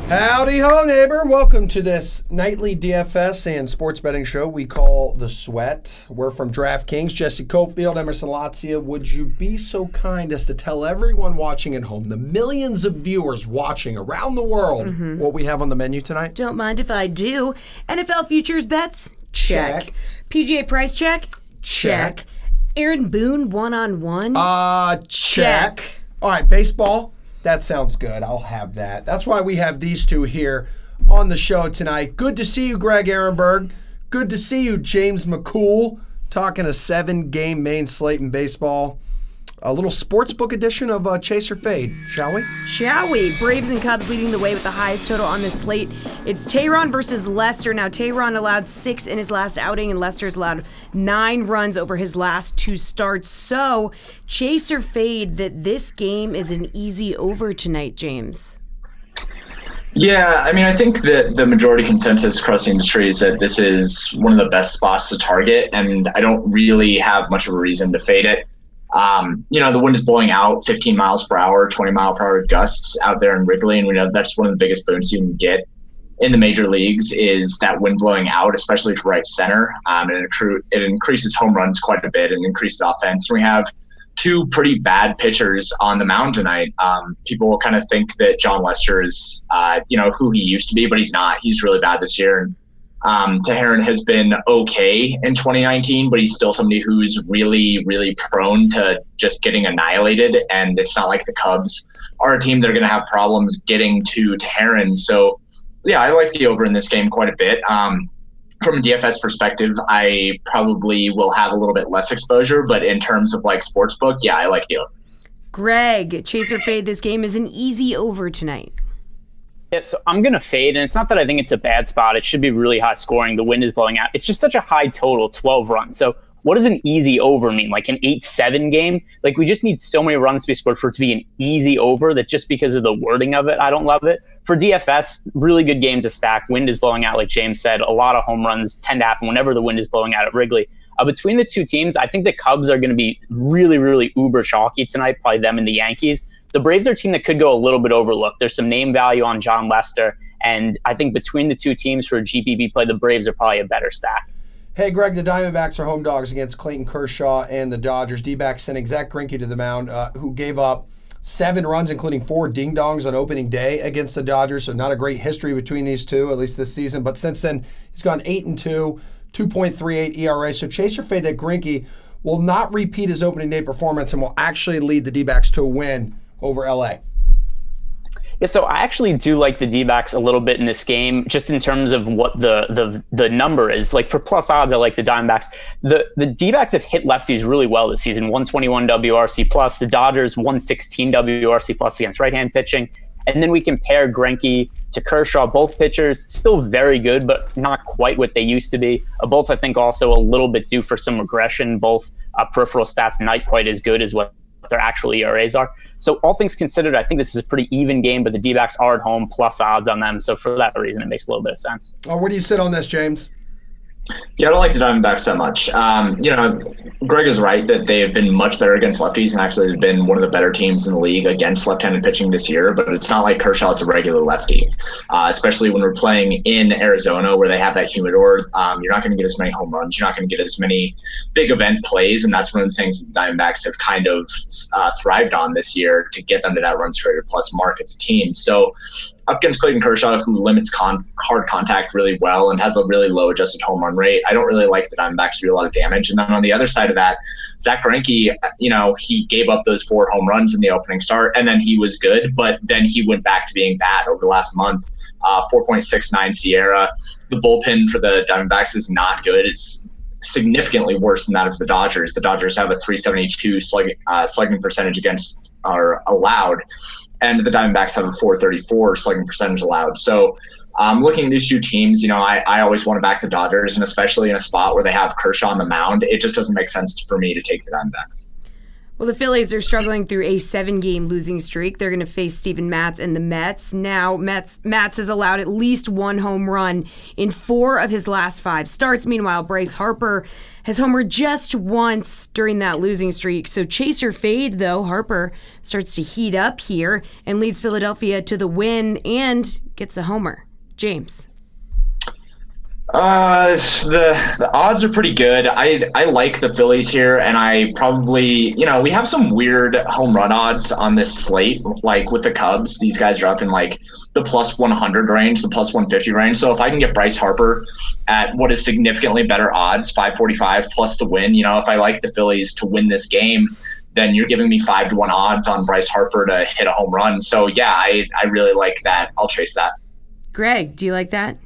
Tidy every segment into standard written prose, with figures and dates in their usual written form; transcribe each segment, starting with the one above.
Howdy ho, neighbor. Welcome to this nightly DFS and sports betting show we call The Sweat. We're from DraftKings. Jessie, Coffield, Emerson, Lotzia. Would you be so kind as to tell everyone watching at home, the millions of viewers watching around the world, what we have on the menu tonight? Don't mind if I do. NFL futures bets? Check. PGA price check? Check. Aaron Boone one-on-one? Check. All right, baseball. That sounds good. I'll have that. That's why we have these two here on the show tonight. Good to see you, Greg Ehrenberg. Good to see you, James McCool. Talking a 7-game main slate in baseball. A little sportsbook edition of Chase or Fade, shall we? Shall we? Braves and Cubs leading the way with the highest total on this slate. It's Tehran versus Lester. Now, Tehran allowed 6 in his last outing, and Lester's allowed 9 runs over his last 2 starts. So, Chase or Fade that this game is an easy over tonight, James? Yeah, I mean, I think that the majority consensus across the industry is that this is one of the best spots to target, and I don't really have much of a reason to fade it. The wind is blowing out 15 miles per hour, 20 mile per hour gusts out there in Wrigley. And we know that's one of the biggest boons you can get in the major leagues is that wind blowing out, especially to right center. And it increases home runs quite a bit and increases offense. And we have 2 pretty bad pitchers on the mound tonight. People will kind of think that John Lester is, who he used to be, but he's not. He's really bad this year. And Tehran has been okay in 2019, but he's still somebody who's really, really prone to just getting annihilated. And it's not like the Cubs are a team that are going to have problems getting to Tehran. So, yeah, I like the over in this game quite a bit. From a DFS perspective, I probably will have a little bit less exposure, but in terms of like sportsbook, yeah, I like the over. Greg, Chase or Fade, this game is an easy over tonight. Yeah, so I'm going to fade, and it's not that I think it's a bad spot. It should be really high scoring. The wind is blowing out. It's just such a high total, 12 runs. So what does an easy over mean? Like an 8-7 game? Like we just need so many runs to be scored for it to be an easy over that just because of the wording of it, I don't love it. For DFS, really good game to stack. Wind is blowing out, like James said. A lot of home runs tend to happen whenever the wind is blowing out at Wrigley. Between the 2 teams, I think the Cubs are going to be really, really uber chalky tonight, probably them and the Yankees. The Braves are a team that could go a little bit overlooked. There's some name value on John Lester, and I think between the 2 teams for a GPP play, the Braves are probably a better stack. Hey, Greg, the Diamondbacks are home dogs against Clayton Kershaw and the Dodgers. D-backs sending Zach Greinke to the mound, who gave up 7 runs, including 4 ding-dongs on opening day against the Dodgers, so not a great history between these two, at least this season. But since then, he's gone 8-2, 2.38 ERA. So Chase or Fade that Greinke will not repeat his opening day performance and will actually lead the D-backs to a win over LA. Yeah, so I actually do like the D-backs a little bit in this game, just in terms of what the number is. Like for plus odds, I like the Diamondbacks. The D-backs have hit lefties really well this season. 121 WRC plus. The Dodgers 116 WRC plus against right-hand pitching. And then we compare Greinke to Kershaw. Both pitchers still very good, but not quite what they used to be. Both, I think, also a little bit due for some regression. Both peripheral stats not quite as good as what their actual ERAs are. So all things considered, I think this is a pretty even game, but the D-backs are at home, plus odds on them. So for that reason, it makes a little bit of sense. Where do you sit on this, James? Yeah, I don't like the Diamondbacks that much. Greg is right that they have been much better against lefties, and actually they've been one of the better teams in the league against left-handed pitching this year, but it's not like Kershaw is a regular lefty, especially when we're playing in Arizona where they have that humidor. You're not going to get as many home runs. You're not going to get as many big event plays, and that's one of the things the Diamondbacks have kind of thrived on this year to get them to that runs created plus mark as a team. So up against Clayton Kershaw, who limits hard contact really well and has a really low adjusted home run rate, I don't really like the Diamondbacks to do a lot of damage. And then on the other side of that, Zach Greinke, he gave up those 4 home runs in the opening start, and then he was good, but then he went back to being bad over the last month. 4.69 Sierra. The bullpen for the Diamondbacks is not good. It's significantly worse than that of the Dodgers. The Dodgers have a 372 slugging percentage against are allowed, and the Diamondbacks have a 434 slugging percentage allowed. So looking at these 2 teams, I always want to back the Dodgers, and especially in a spot where they have Kershaw on the mound, it just doesn't make sense for me to take the Diamondbacks. Well, the Phillies are struggling through a 7-game losing streak. They're going to face Steven Matz and the Mets. Now, Matz has allowed at least 1 home run in 4 of his last 5 starts. Meanwhile, Bryce Harper has homered just once during that losing streak. So chase or fade, though, Harper starts to heat up here and leads Philadelphia to the win and gets a homer. James. The odds are pretty good. I like the Phillies here, and I probably, we have some weird home run odds on this slate. Like with the Cubs, these guys are up in like the plus 100 range, the plus 150 range. So if I can get Bryce Harper at what is significantly better odds, 545 plus to win, if I like the Phillies to win this game, then you're giving me 5-1 odds on Bryce Harper to hit a home run. So yeah, I really like that. I'll chase that. Greg, do you like that?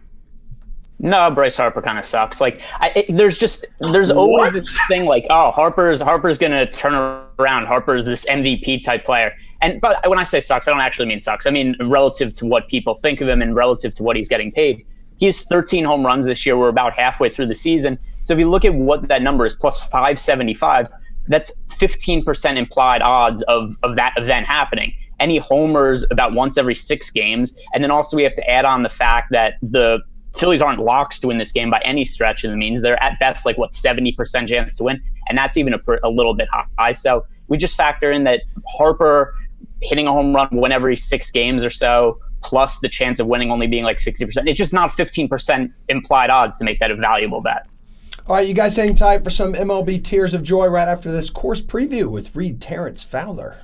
No, Bryce Harper kind of sucks. Like, there's always this thing like, oh, Harper's gonna turn around. Harper's this MVP type player. But when I say sucks, I don't actually mean sucks. I mean relative to what people think of him and relative to what he's getting paid. He has 13 home runs this year. We're about halfway through the season. So if you look at what that number is, plus 575, that's 15% implied odds of that event happening. And he homers about once every 6 games. And then also we have to add on the fact that the Phillies aren't locks to win this game by any stretch of the means. They're at best 70% chance to win, and that's even a little bit high. So we just factor in that Harper hitting a home run one every 6 games or so, plus the chance of winning only being 60%. It's just not 15% implied odds to make that a valuable bet. All right, you guys hang tight for some MLB Tears of Joy right after this course preview with Reed Terrence Fowler.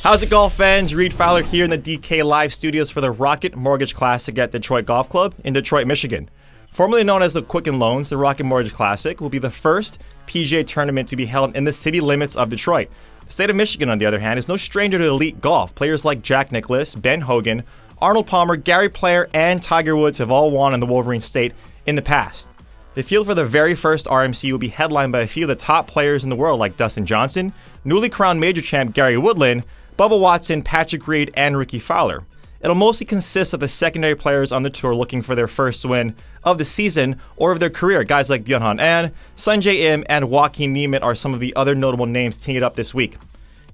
How's it, golf fans? Reed Fowler here in the DK Live studios for the Rocket Mortgage Classic at Detroit Golf Club in Detroit, Michigan. Formerly known as the Quicken Loans, the Rocket Mortgage Classic will be the first PGA tournament to be held in the city limits of Detroit. The state of Michigan, on the other hand, is no stranger to elite golf. Players like Jack Nicklaus, Ben Hogan, Arnold Palmer, Gary Player, and Tiger Woods have all won in the Wolverine State in the past. The field for the very first RMC will be headlined by a few of the top players in the world like Dustin Johnson, newly crowned major champ Gary Woodland, Bubba Watson, Patrick Reed, and Ricky Fowler. It'll mostly consist of the secondary players on the tour looking for their first win of the season or of their career. Guys like Byung-Han An, Sungjae Im, and Joaquin Niemann are some of the other notable names teeing it up this week.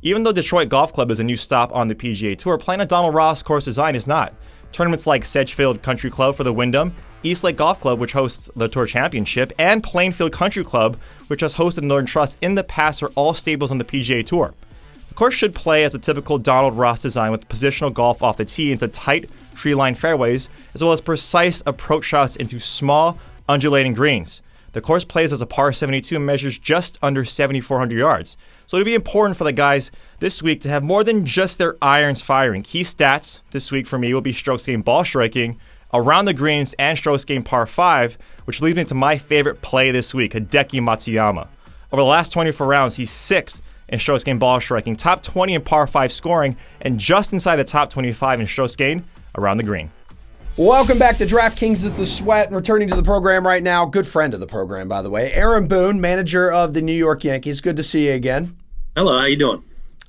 Even though Detroit Golf Club is a new stop on the PGA Tour, playing a Donald Ross course design is not. Tournaments like Sedgefield Country Club for the Wyndham, Eastlake Golf Club, which hosts the Tour Championship, and Plainfield Country Club, which has hosted Northern Trust in the past, are all stables on the PGA Tour. The course should play as a typical Donald Ross design with positional golf off the tee into tight, tree-lined fairways, as well as precise approach shots into small, undulating greens. The course plays as a par 72 and measures just under 7,400 yards. So it'll be important for the guys this week to have more than just their irons firing. Key stats this week for me will be strokes gained ball striking, around the greens, and strokes gained par 5, which leads me to my favorite play this week, Hideki Matsuyama. Over the last 24 rounds, he's 6th in strokes gained ball striking, top 20 in par 5 scoring, and just inside the top 25 in strokes gained around the green. Welcome back to DraftKings is the Sweat, and returning to the program right now, good friend of the program, by the way, Aaron Boone, manager of the New York Yankees. Good to see you again. Hello, how you doing?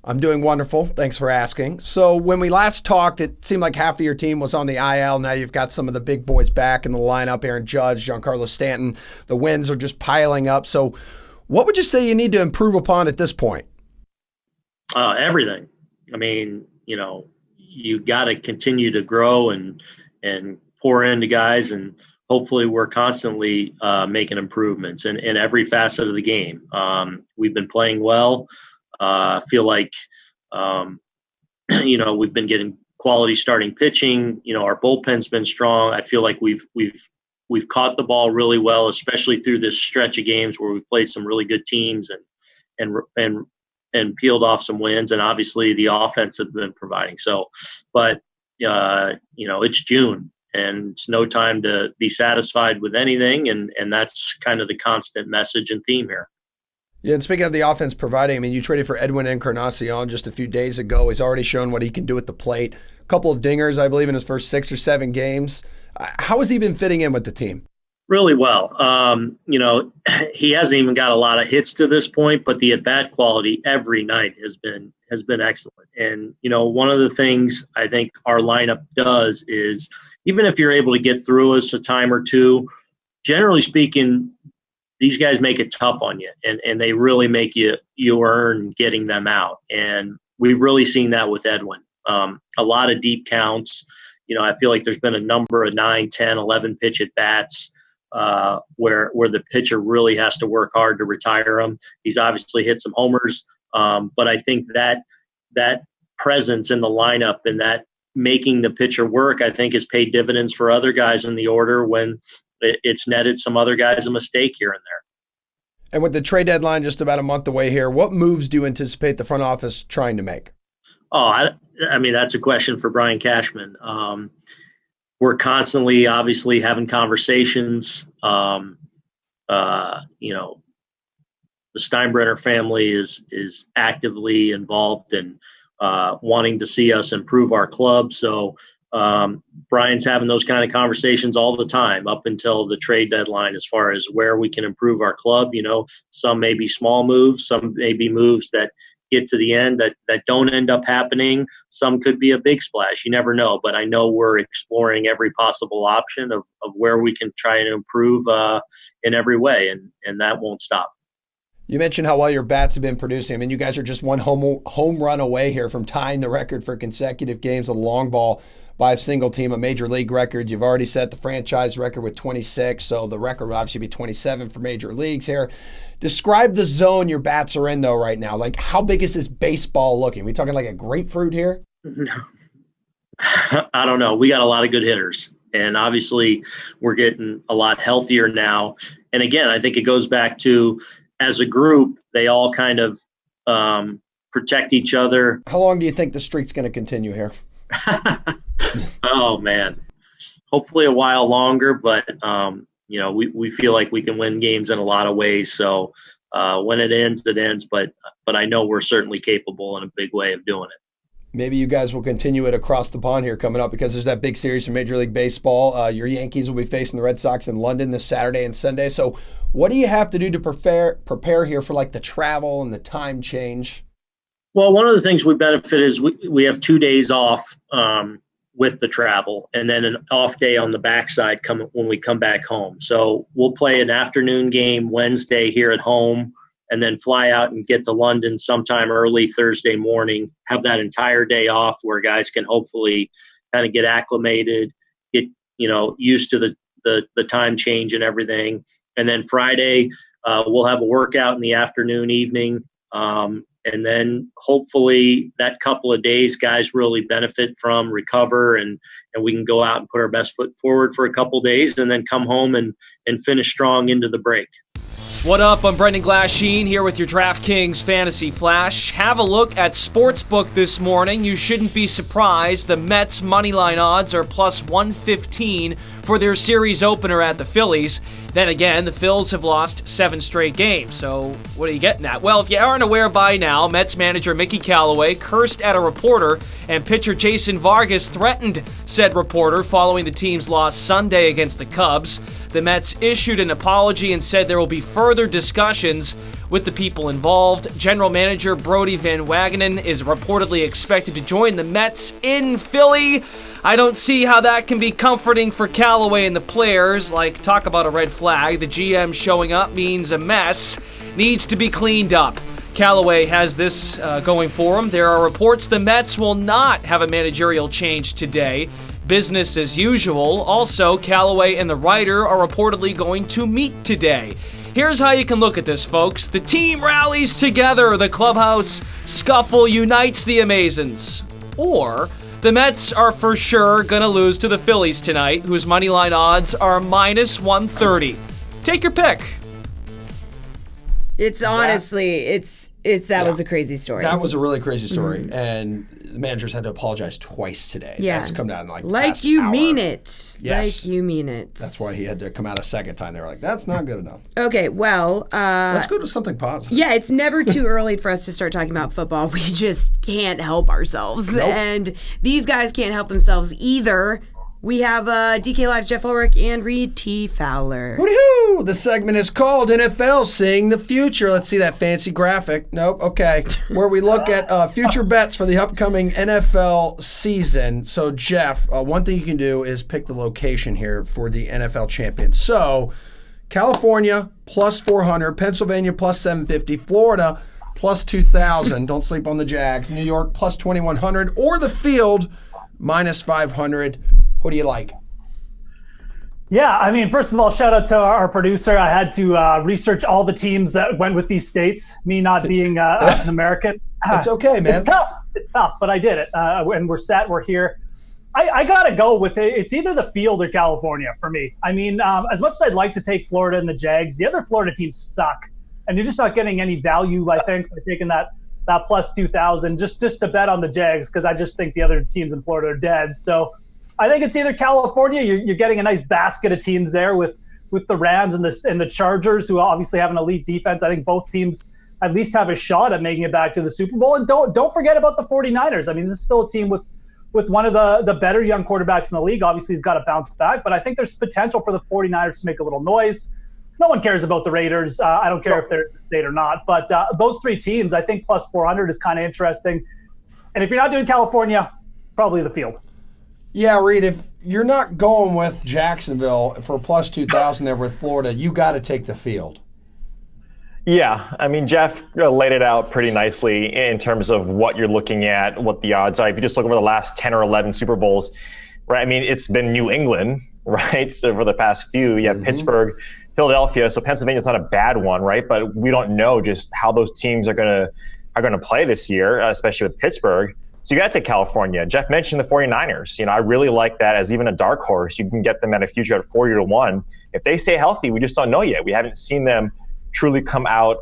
I'm doing wonderful. Thanks for asking. So when we last talked, it seemed like half of your team was on the IL. Now you've got some of the big boys back in the lineup, Aaron Judge, Giancarlo Stanton. The wins are just piling up. So what would you say you need to improve upon at this point? Everything. I mean, you got to continue to grow and pour into guys, and hopefully we're constantly making improvements in every facet of the game. We've been playing well. I feel like, we've been getting quality starting pitching. Our bullpen's been strong. I feel like we've caught the ball really well, especially through this stretch of games where we've played some really good teams and peeled off some wins. And obviously the offense has been providing. So, but it's June and it's no time to be satisfied with anything. And that's kind of the constant message and theme here. Yeah, and speaking of the offense providing, I mean, you traded for Edwin Encarnacion just a few days ago. He's already shown what he can do at the plate. A couple of dingers, I believe, in his first 6 or 7 games. How has he been fitting in with the team? Really well. He hasn't even got a lot of hits to this point, but the at-bat quality every night has been excellent. And, one of the things I think our lineup does is, even if you're able to get through us a time or two, generally speaking, these guys make it tough on you, and they really make you earn getting them out. And we've really seen that with Edwin. A lot of deep counts. I feel like there's been a number of 9, 10, 11 pitch at bats where the pitcher really has to work hard to retire him. He's obviously hit some homers, but I think that presence in the lineup and that making the pitcher work, I think, has paid dividends for other guys in the order when it's netted some other guys a mistake here and there. And with the trade deadline just about a month away here, what moves do you anticipate the front office trying to make? Oh, I mean, that's a question for Brian Cashman. We're constantly, obviously, having conversations. The Steinbrenner family is actively involved in wanting to see us improve our club. So Brian's having those kind of conversations all the time up until the trade deadline as far as where we can improve our club. Some may be small moves, some may be moves that get to the end that don't end up happening. Some could be a big splash. You never know. But I know we're exploring every possible option of where we can try and improve in every way, and that won't stop. You mentioned how well your bats have been producing. I mean, you guys are just one home run away here from tying the record for consecutive games of long ball by a single team, a major league record. You've already set the franchise record with 26, so the record will obviously be 27 for major leagues here. Describe the zone your bats are in, though, right now. Like, how big is this baseball looking? We talking like a grapefruit here? No. I don't know. We got a lot of good hitters, and obviously we're getting a lot healthier now. And again, I think it goes back to, as a group, they all kind of protect each other. How long do you think the streak's going to continue here? Oh, man. Hopefully a while longer, but we feel like we can win games in a lot of ways. So when it ends, it ends. But I know we're certainly capable in a big way of doing it. Maybe you guys will continue it across the pond here coming up, because there's that big series from Major League Baseball. Your Yankees will be facing the Red Sox in London this Saturday and Sunday. So what do you have to do to prepare here for like the travel and the time change? Well, one of the things we benefit is we have 2 days off with the travel, and then an off day on the backside when we come back home. So we'll play an afternoon game Wednesday here at home, and then fly out and get to London sometime early Thursday morning, have that entire day off where guys can hopefully kind of get acclimated, get used to the time change and everything. And then Friday, we'll have a workout in the afternoon, evening. And then hopefully that couple of days guys really benefit from, recover, and we can go out and put our best foot forward for a couple of days and then come home and finish strong into the break. What up? I'm Brendan Glasheen here with your DraftKings Fantasy Flash. Have a look at Sportsbook this morning. You shouldn't be surprised. The Mets' moneyline odds are plus 115 for their series opener at the Phillies. Then again, the Phils have lost 7 straight games. So what are you getting at? Well, if you aren't aware by now, Mets manager Mickey Callaway cursed at a reporter, and pitcher Jason Vargas threatened said reporter following the team's loss Sunday against the Cubs. The Mets issued an apology and said there will be further discussions with the people involved. General manager Brodie Van Wagenen is reportedly expected to join the Mets in Philly. I don't see how that can be comforting for Callaway and the players. Like, talk about a red flag. The GM showing up means a mess needs to be cleaned up. Callaway has this going for him. There are reports the Mets will not have a managerial change today. Business as usual. Also, Callaway and the writer are reportedly going to meet today. Here's how you can look at this, folks. The team rallies together. The clubhouse scuffle unites the Amazons. Or the Mets are for sure going to lose to the Phillies tonight, whose moneyline odds are minus 130. Take your pick. It's honestly, that was a crazy story. That was a really crazy story, and the managers had to apologize twice today. Yeah. That's come down like you hour. mean it. Yes. Like you mean it. That's why he had to come out a second time. They were like, that's not good enough. Okay, well. Let's go to something positive. Yeah, it's never too early for us to start talking about football. We just can't help ourselves. Nope. And these guys can't help themselves either. We have DK Live's Jeff Ulrich and Reed T. Fowler. Hooty-hoo! The segment is called NFL Seeing the Future. Let's see that fancy graphic. Nope, okay. Where we look at future bets for the upcoming NFL season. So, Jeff, one thing you can do is pick the location here for the NFL champion. So, California plus 400, Pennsylvania plus 750, Florida plus 2,000. Don't sleep on the Jags. New York plus 2,100, or the field minus 500. Who do you like? Yeah, I mean, first of all, shout out to our producer. I had to research all the teams that went with these states, me not being an American. It's okay, man. It's tough, but I did it. And we're here. I got to go with it. It's either the field or California for me. I mean, as much as I'd like to take Florida and the Jags, the other Florida teams suck. And you're just not getting any value, I think, by taking that plus 2,000 just to bet on the Jags, because I just think the other teams in Florida are dead. So I think it's either California. You're getting a nice basket of teams there with the Rams and the Chargers, who obviously have an elite defense. I think both teams at least have a shot at making it back to the Super Bowl. And don't forget about the 49ers. I mean, this is still a team with one of the better young quarterbacks in the league. Obviously, he's got to bounce back, but I think there's potential for the 49ers to make a little noise. No one cares about the Raiders. I don't care if they're in the state or not. But those three teams, I think plus 400 is kind of interesting. And if you're not doing California, probably the field. Yeah, Reed, if you're not going with Jacksonville for plus 2,000 there with Florida, you got to take the field. Yeah, I mean, Jeff laid it out pretty nicely in terms of what you're looking at, what the odds are. If you just look over the last 10 or 11 Super Bowls, right? I mean, it's been New England, right? So for the past few, you have Pittsburgh, Philadelphia. So Pennsylvania's not a bad one, right? But we don't know just how those teams are gonna play this year, especially with Pittsburgh. So you got to take California. Jeff mentioned the 49ers. You know, I really like that as even a dark horse. You can get them at a future at 40-1. If they stay healthy, we just don't know yet. We haven't seen them truly come out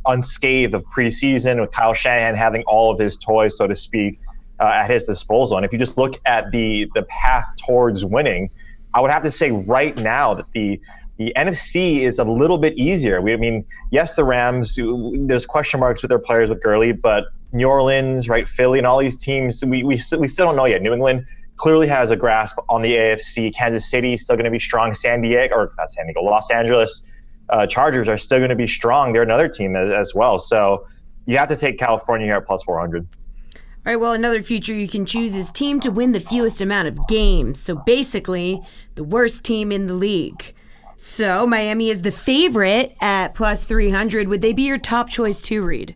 unscathed of preseason, with Kyle Shanahan having all of his toys, so to speak, at his disposal. And if you just look at the path towards winning, I would have to say right now that the NFC is a little bit easier. I mean, yes, the Rams, there's question marks with their players with Gurley, but New Orleans, right, Philly, and all these teams, we still don't know yet. New England clearly has a grasp on the AFC. Kansas City is still going to be strong. Los Angeles Chargers are still going to be strong. They're another team as well. So you have to take California here at plus 400. All right, well, another feature you can choose is team to win the fewest amount of games. So basically, the worst team in the league. So Miami is the favorite at plus 300. Would they be your top choice too, Reed?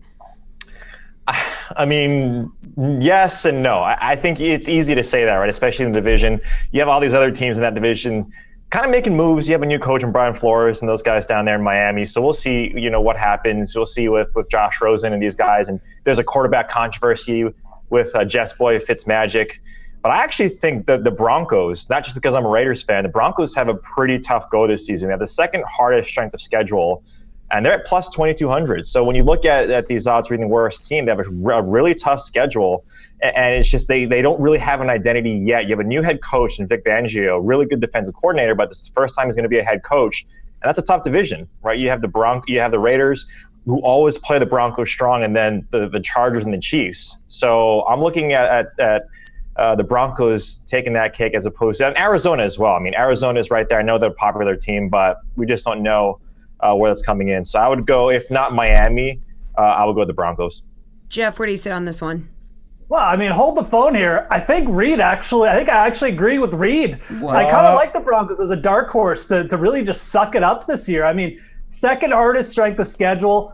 I mean, yes and no. I think it's easy to say that, right? Especially in the division. You have all these other teams in that division kind of making moves. You have a new coach in Brian Flores and those guys down there in Miami. So we'll see, what happens. We'll see with Josh Rosen and these guys. And there's a quarterback controversy with Jess Boy Fitzmagic. But I actually think that the Broncos, not just because I'm a Raiders fan, the Broncos have a pretty tough go this season. They have the second hardest strength of schedule, and they're at plus 2,200. So when you look at these odds for being the worst team, they have a really tough schedule. And it's just they don't really have an identity yet. You have a new head coach in Vic Fangio, really good defensive coordinator, but this is the first time he's going to be a head coach. And that's a tough division, right? You have the Raiders, who always play the Broncos strong, and then the Chargers and the Chiefs. So I'm looking at the Broncos taking that kick as opposed to Arizona as well. I mean, Arizona is right there. I know they're a popular team, but we just don't know where that's coming in. So I would go, if not Miami, I would go with the Broncos. Jeff, where do you sit on this one? Well, I mean, hold the phone here. I think I actually agree with Reed. What? I kind of like the Broncos as a dark horse to really just suck it up this year. I mean, second hardest strength of schedule.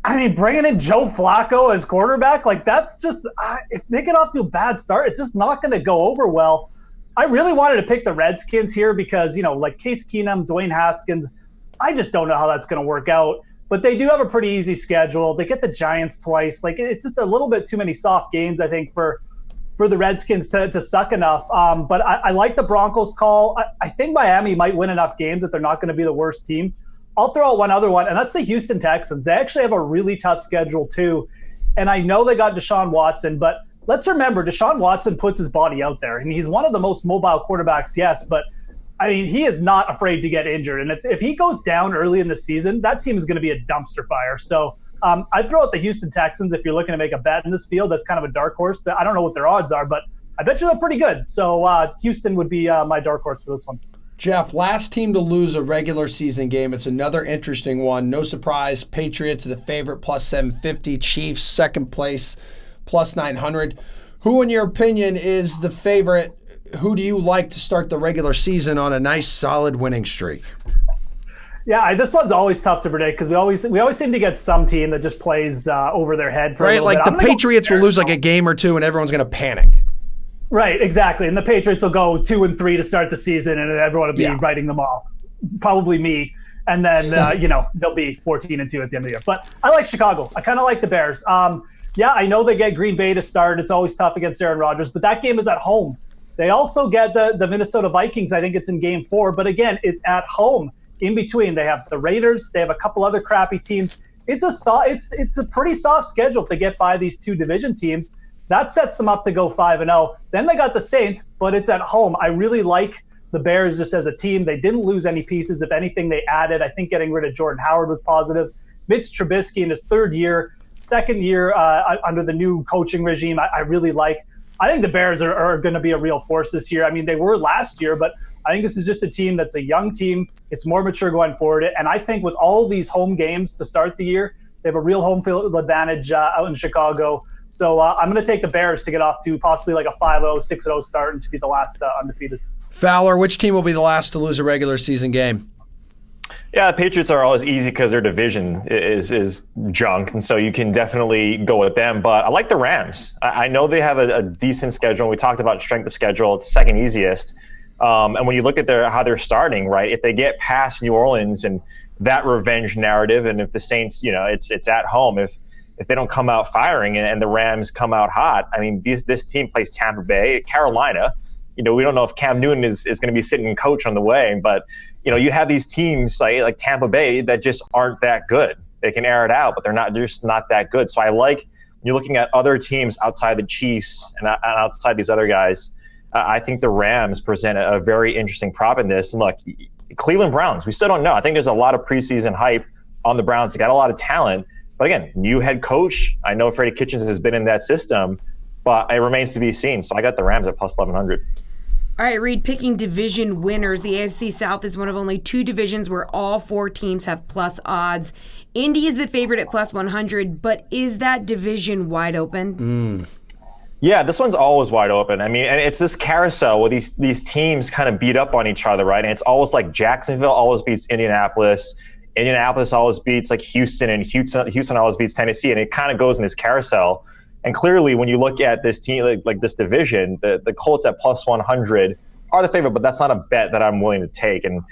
I mean, bringing in Joe Flacco as quarterback, like that's just if they get off to a bad start, it's just not going to go over well. I really wanted to pick the Redskins here because, like Case Keenum, Dwayne Haskins, I just don't know how that's going to work out. But they do have a pretty easy schedule. They get the Giants twice. Like, it's just a little bit too many soft games, I think, for the Redskins to suck enough. But I like the Broncos call. I think Miami might win enough games that they're not going to be the worst team. I'll throw out one other one, and that's the Houston Texans. They actually have a really tough schedule, too. And I know they got Deshaun Watson, but let's remember, Deshaun Watson puts his body out there. And he's one of the most mobile quarterbacks, yes, but I mean, he is not afraid to get injured. And if he goes down early in the season, that team is going to be a dumpster fire. So I'd throw out the Houston Texans if you're looking to make a bet in this field. That's kind of a dark horse. I don't know what their odds are, but I bet you they're pretty good. So Houston would be my dark horse for this one. Jeff, last team to lose a regular season game. It's another interesting one. No surprise, Patriots are the favorite, plus 750. Chiefs, second place, plus 900. Who, in your opinion, is the favorite? Who do you like to start the regular season on a nice, solid winning streak? Yeah, this one's always tough to predict because we always seem to get some team that just plays over their head for a little like bit. the Patriots will lose like a game or two, and everyone's going to panic. Right, exactly. And the Patriots will go 2-3 to start the season, and everyone will be writing them off. Probably me. And then, they'll be 14-2 at the end of the year. But I like Chicago. I kind of like the Bears. I know they get Green Bay to start. It's always tough against Aaron Rodgers, but that game is at home. They also get the Minnesota Vikings. I think it's in game 4. But again, it's at home. In between, they have the Raiders. They have a couple other crappy teams. It's a pretty soft schedule to get by these two division teams. That sets them up to go 5-0. Then they got the Saints, but it's at home. I really like the Bears just as a team. They didn't lose any pieces. If anything, they added. I think getting rid of Jordan Howard was positive. Mitch Trubisky in his second year under the new coaching regime, I really like. I think the Bears are going to be a real force this year. I mean, they were last year, but I think this is just a team that's a young team. It's more mature going forward. And I think with all these home games to start the year, they have a real home field advantage out in Chicago. So I'm going to take the Bears to get off to possibly like a 5-0, 6-0 start and to be the last undefeated. Fowler, which team will be the last to lose a regular season game? Yeah, the Patriots are always easy because their division is junk, and so you can definitely go with them. But I like the Rams. I know they have a decent schedule. We talked about strength of schedule. It's the second easiest. And when you look at how they're starting, right, if they get past New Orleans and that revenge narrative, and if the Saints, it's at home, if they don't come out firing and the Rams come out hot, I mean, this team plays Tampa Bay, Carolina. We don't know if Cam Newton is going to be sitting coach on the way, but you have these teams like Tampa Bay that just aren't that good. They can air it out, but they're just not that good. So I like when you're looking at other teams outside the Chiefs and outside these other guys. I think the Rams present a very interesting prop in this. And look, Cleveland Browns, we still don't know. I think there's a lot of preseason hype on the Browns. They got a lot of talent, but again, new head coach. I know Freddie Kitchens has been in that system, but it remains to be seen. So I got the Rams at plus 1,100. All right, Reed, picking division winners. The AFC South is one of only two divisions where all four teams have plus odds. Indy is the favorite at plus 100, but is that division wide open? Yeah, this one's always wide open. I mean, and it's this carousel where these teams kind of beat up on each other, right? And it's always like Jacksonville always beats Indianapolis. Indianapolis always beats like Houston, and Houston always beats Tennessee. And it kind of goes in this carousel. And clearly, when you look at this team, like this division, the Colts at plus 100 are the favorite, but that's not a bet that I'm willing to take. And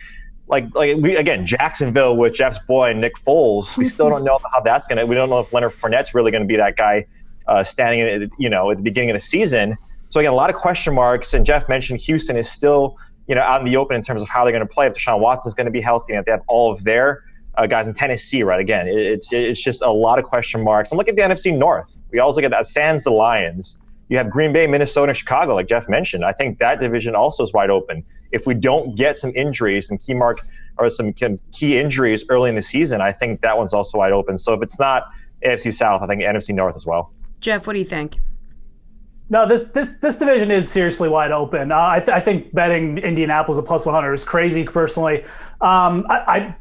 again, Jacksonville with Jeff's boy Nick Foles, we still don't know how that's going to. We don't know if Leonard Fournette's really going to be that guy standing at the beginning of the season. So again, a lot of question marks. And Jeff mentioned Houston is still out in the open in terms of how they're going to play. If Deshaun Watson's going to be healthy, and if they have all of their guys in Tennessee, right? Again, it's just a lot of question marks. And look at the NFC North. We always look at that. Sans the Lions. You have Green Bay, Minnesota, and Chicago, like Jeff mentioned. I think that division also is wide open. If we don't get some injuries, some key injuries early in the season, I think that one's also wide open. So if it's not AFC South, I think NFC North as well. Jeff, what do you think? No, this division is seriously wide open. I think betting Indianapolis at plus 100 is crazy, personally. I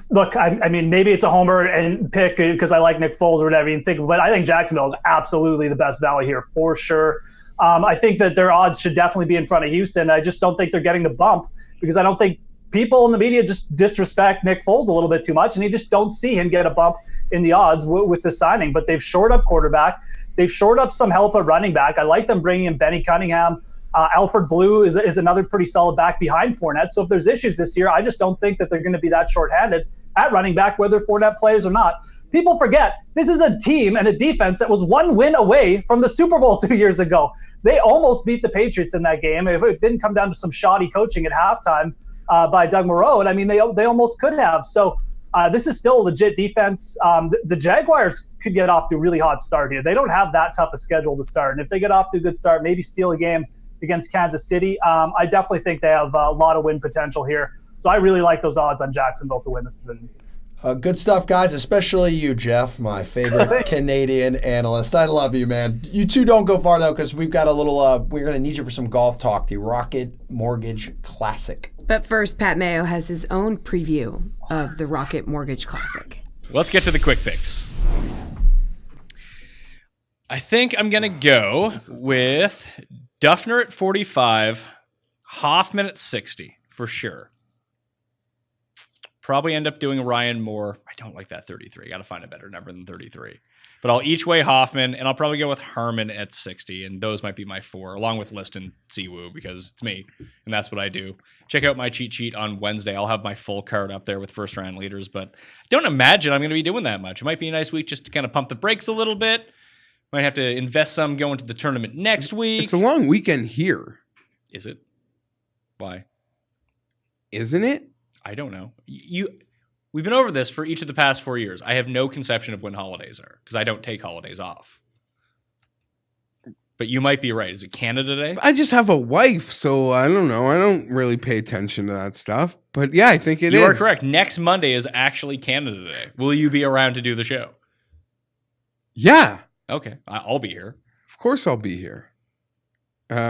mean, maybe it's a homer and pick because I like Nick Foles or whatever you think, but I think Jacksonville is absolutely the best value here for sure. I think that their odds should definitely be in front of Houston. I just don't think they're getting the bump because I don't think people in the media just disrespect Nick Foles a little bit too much, and you just don't see him get a bump in the odds with the signing. But they've shored up quarterback. They've shored up some help at running back. I like them bringing in Benny Cunningham. Alfred Blue is another pretty solid back behind Fournette. So if there's issues this year, I just don't think that they're going to be that shorthanded at running back, whether Fournette plays or not. People forget this is a team and a defense that was one win away from the Super Bowl 2 years ago. They almost beat the Patriots in that game. If it didn't come down to some shoddy coaching at halftime by Doug Moreau, and I mean, they almost could have. So this is still a legit defense. The Jaguars could get off to a really hot start here. They don't have that tough a schedule to start. And if they get off to a good start, maybe steal a game against Kansas City, I definitely think they have a lot of win potential here. So I really like those odds on Jacksonville to win this division. Good stuff, guys, especially you, Jeff, my favorite Canadian analyst. I love you, man. You two don't go far, though, because we've got a little we're going to need you for some golf talk, the Rocket Mortgage Classic. But first, Pat Mayo has his own preview of the Rocket Mortgage Classic. Let's get to the quick picks. I think I'm going to go with Duffner at 45, Hoffman at 60 for sure. probably end up doing Ryan Moore. I don't like that 33. Got to find a better number than 33. But I'll each way Hoffman, and I'll probably go with Herman at 60, and those might be my 4, along with List and Siwoo, because it's me, and that's what I do. Check out my cheat sheet on Wednesday. I'll have my full card up there with first-round leaders, but I don't imagine I'm going to be doing that much. It might be a nice week just to kind of pump the brakes a little bit. Might have to invest some going to the tournament next week. It's a long weekend here. Is it? Why? Isn't it? I don't know. We've been over this for each of the past 4 years. I have no conception of when holidays are because I don't take holidays off. But you might be right. Is it Canada Day? I just have a wife, so I don't know. I don't really pay attention to that stuff. But yeah, I think it is. You are correct. Next Monday is actually Canada Day. Will you be around to do the show? Yeah. Okay. I'll be here. Of course I'll be here. All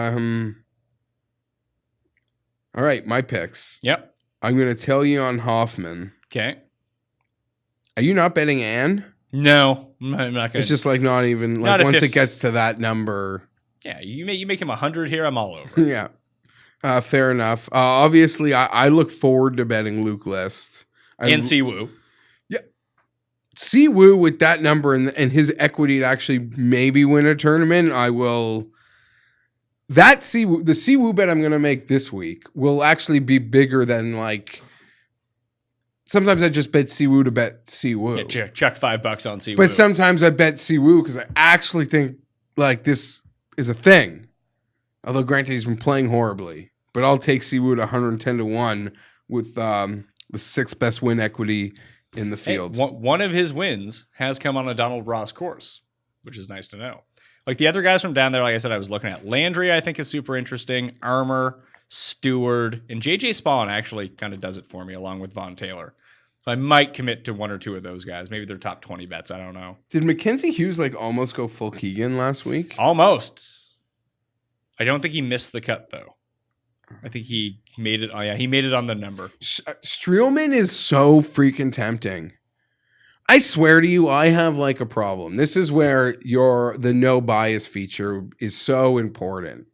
right, my picks. Yep. I'm going to tell you on Hoffman. Okay. Are you not betting Ann? No, I'm not going to. It's just like not even, like not once it gets to that number. Yeah, you make him 100 here, I'm all over. Yeah. Fair enough. Obviously, I look forward to betting Luke List. And Siwoo. Yeah. Siwoo with that number and his equity to actually maybe win a tournament, I will. The Siwoo bet I'm going to make this week will actually be bigger than like. Sometimes I just bet Siwoo to bet Siwoo. Yeah, chuck $5 on Siwoo. But sometimes I bet Siwoo because I actually think like this is a thing. Although granted he's been playing horribly, but I'll take Siwoo to 110-1 with the 6th best win equity in the field. Hey, one of his wins has come on a Donald Ross course, which is nice to know. Like the other guys from down there, like I said, I was looking at Landry. I think is super interesting. Armour, Stewart, and JJ Spawn actually kind of does it for me, along with Von Taylor. So I might commit to 1 or 2 of those guys. Maybe they're top 20 bets. I don't know. Did Mackenzie Hughes like almost go full Keegan last week? Almost. I don't think he missed the cut though. I think he made it. Oh yeah, he made it on the number. Streelman is so freaking tempting. I swear to you, I have like a problem. This is where the no bias feature is so important.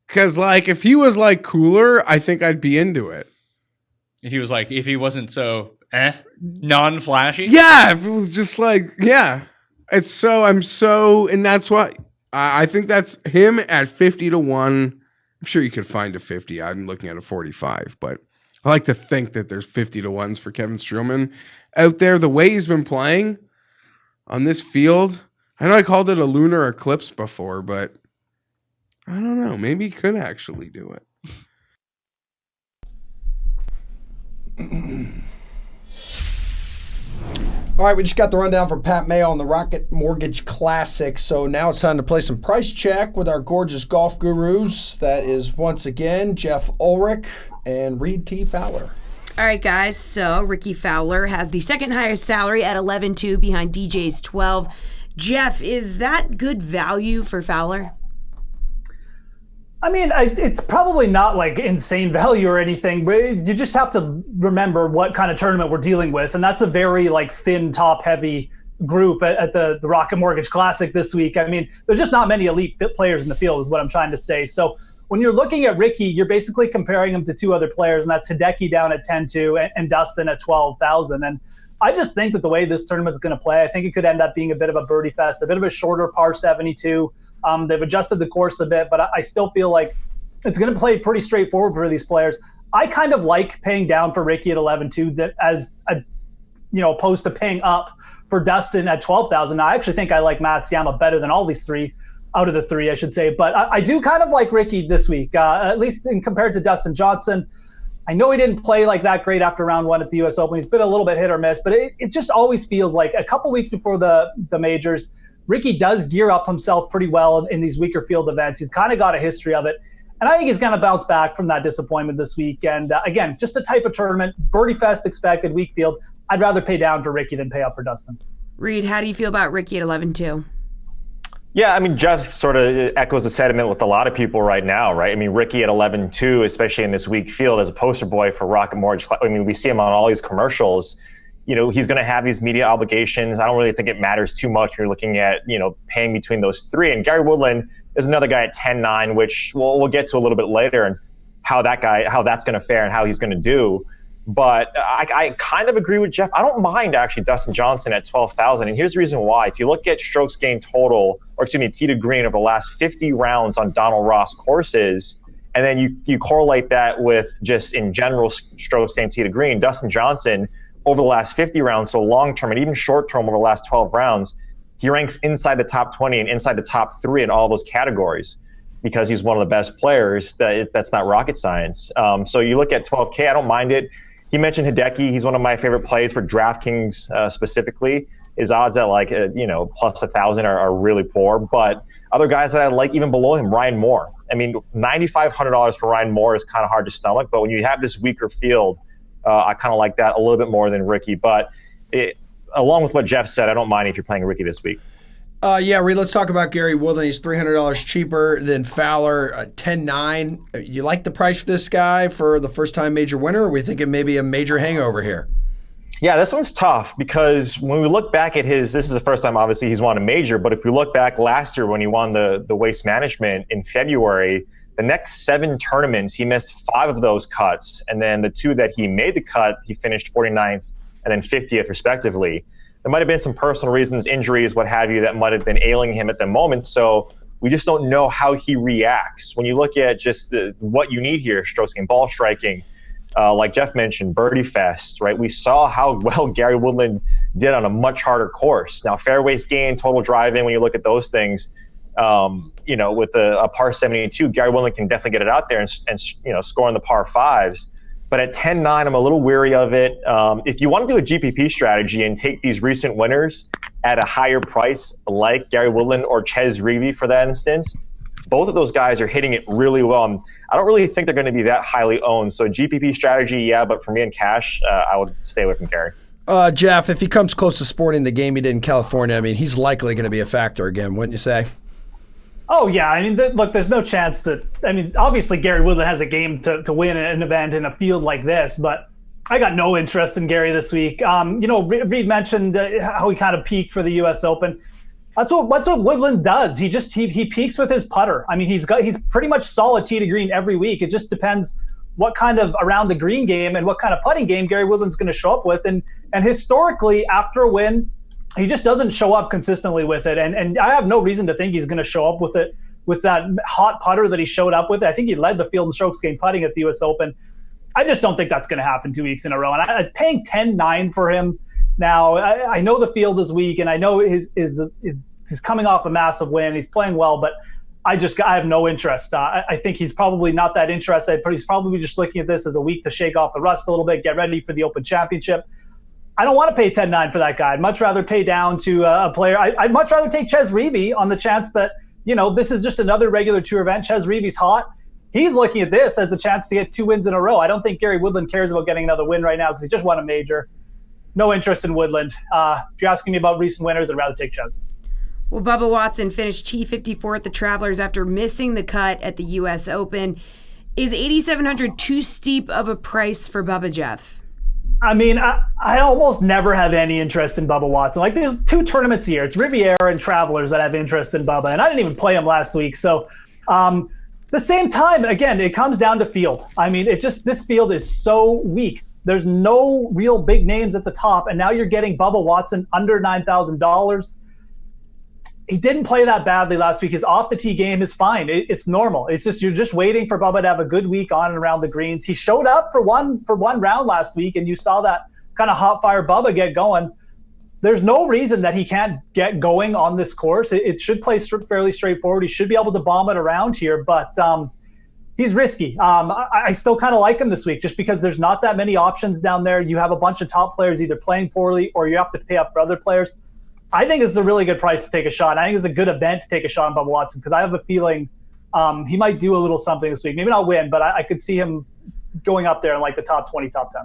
Because like if he was like cooler, I think I'd be into it. If he wasn't so non-flashy. Yeah, if it was just like, yeah. And that's why I think that's him at 50-1. I'm sure you could find a 50. I'm looking at a 45, but I like to think that there's 50-1s for Kevin Streelman out there. The way he's been playing on this field, I know I called it a lunar eclipse before, but I don't know. Maybe he could actually do it. All right, we just got the rundown from Pat Mayo on the Rocket Mortgage Classic. So now it's time to play some price check with our gorgeous golf gurus. That is once again Jeff Ulrich and Reed T. Fowler. All right, guys. So Ricky Fowler has the second highest salary at 11.2 behind DJ's 12. Jeff, is that good value for Fowler? I mean, it's probably not like insane value or anything, but you just have to remember what kind of tournament we're dealing with. And that's a very like thin, top heavy group at the Rocket Mortgage Classic this week. I mean, there's just not many elite players in the field is what I'm trying to say. So when you're looking at Ricky, you're basically comparing him to 2 other players, and that's Hideki down at 10.2 and Dustin at 12,000. And I just think that the way this tournament's going to play, I think it could end up being a bit of a birdie fest, a bit of a shorter par 72. They've adjusted the course a bit, but I still feel like it's going to play pretty straightforward for these players. I kind of like paying down for Ricky at 11.2 that as a, opposed to paying up for Dustin at 12,000. I actually think I like Matsuyama better than all these 3 out of the 3, I should say. But I do kind of like Ricky this week, at least compared to Dustin Johnson. I know he didn't play like that great after round 1 at the U.S. Open. He's been a little bit hit or miss, but it just always feels like a couple weeks before the majors, Ricky does gear up himself pretty well in these weaker field events. He's kind of got a history of it. And I think he's going to bounce back from that disappointment this week. And again, just a type of tournament, birdie fest expected, weak field. I'd rather pay down for Ricky than pay up for Dustin. Reed, how do you feel about Ricky at 11.2? Yeah, I mean, Jeff sort of echoes the sentiment with a lot of people right now, right? I mean, Ricky at 11.2, especially in this weak field, as a poster boy for Rocket Mortgage. I mean, we see him on all these commercials. He's going to have these media obligations. I don't really think it matters too much when you're looking at, paying between those 3. And Gary Woodland is another guy at 10.9, which we'll get to a little bit later, and how that's going to fare and how he's going to do. But I kind of agree with Jeff. I don't mind actually Dustin Johnson at 12,000. And here's the reason why. If you look at strokes gained total, tee to green over the last 50 rounds on Donald Ross courses, and then you correlate that with just in general strokes gained tee to green, Dustin Johnson over the last 50 rounds, so long term and even short term over the last 12 rounds, he ranks inside the top 20 and inside the top 3 in all those categories because he's one of the best players. That's not rocket science. So you look at 12K, I don't mind it. He mentioned Hideki. He's one of my favorite plays for DraftKings specifically. His odds at plus 1,000 are really poor. But other guys that I like even below him, Ryan Moore. I mean, $9,500 for Ryan Moore is kind of hard to stomach. But when you have this weaker field, I kind of like that a little bit more than Ricky. But along with what Jeff said, I don't mind if you're playing Ricky this week. Reed, let's talk about Gary Woodland. He's $300 cheaper than Fowler, 10-9. You like the price for this guy for the first-time major winner, or are we thinking maybe a major hangover here? Yeah, this one's tough because when we look back at this is the first time, obviously, he's won a major, but if we look back last year when he won the Waste Management in February, the next 7 tournaments, he missed 5 of those cuts, and then the 2 that he made the cut, he finished 49th and then 50th, respectively. There might have been some personal reasons, injuries, what have you, that might have been ailing him at the moment. So we just don't know how he reacts. When you look at just what you need here, strokes gained, ball striking, like Jeff mentioned, birdie fest, right? We saw how well Gary Woodland did on a much harder course. Now, fairways gain, total driving, when you look at those things, with a par 72, Gary Woodland can definitely get it out there and score in the par 5s. But at 10-9, I'm a little weary of it. If you want to do a GPP strategy and take these recent winners at a higher price, like Gary Woodland or Chez Reavie for that instance, both of those guys are hitting it really well. And I don't really think they're going to be that highly owned. So GPP strategy, yeah, but for me in cash, I would stay away from Gary. Jeff, if he comes close to sporting the game he did in California, I mean, he's likely going to be a factor again, wouldn't you say? Oh, yeah. I mean, look, there's no chance that – I mean, obviously Gary Woodland has a game to win an event in a field like this, but I got no interest in Gary this week. Reed mentioned how he kind of peaked for the U.S. Open. That's what Woodland does. He peaks with his putter. I mean, he's pretty much solid tee to green every week. It just depends what kind of around the green game and what kind of putting game Gary Woodland's going to show up with. And historically, after a win, he just doesn't show up consistently with it. And I have no reason to think he's going to show up with it with that hot putter that he showed up with. I think he led the field in strokes gained putting at the U.S. Open. I just don't think that's going to happen 2 weeks in a row. And I'm paying 10-9 for him now. I know the field is weak, and I know he's coming off a massive win. He's playing well, but I have no interest. I think he's probably not that interested, but he's probably just looking at this as a week to shake off the rust a little bit, get ready for the Open Championship. I don't want to pay 10-9 for that guy. I'd much rather pay down to a player. I'd much rather take Chez Reavie on the chance that, this is just another regular tour event. Chez Reavie's hot. He's looking at this as a chance to get 2 wins in a row. I don't think Gary Woodland cares about getting another win right now because he just won a major. No interest in Woodland. If you're asking me about recent winners, I'd rather take Chez. Well, Bubba Watson finished T54 at the Travelers after missing the cut at the U.S. Open. Is $8,700 too steep of a price for Bubba, Jeff? I mean, I almost never have any interest in Bubba Watson. Like, there's 2 tournaments here. It's Riviera and Travelers that have interest in Bubba, and I didn't even play him last week. So, the same time, again, it comes down to field. I mean, this field is so weak. There's no real big names at the top, and now you're getting Bubba Watson under $9,000. He didn't play that badly last week. His off-the-tee game is fine. It's normal. It's just you're just waiting for Bubba to have a good week on and around the greens. He showed up for one round last week, and you saw that kind of hot-fire Bubba get going. There's no reason that he can't get going on this course. It should play fairly straightforward. He should be able to bomb it around here, but he's risky. I still kind of like him this week just because there's not that many options down there. You have a bunch of top players either playing poorly or you have to pay up for other players. I think this is a really good price to take a shot. I think it's a good event to take a shot on Bubba Watson because I have a feeling he might do a little something this week. Maybe not win, but I could see him going up there in like the top 20, top 10.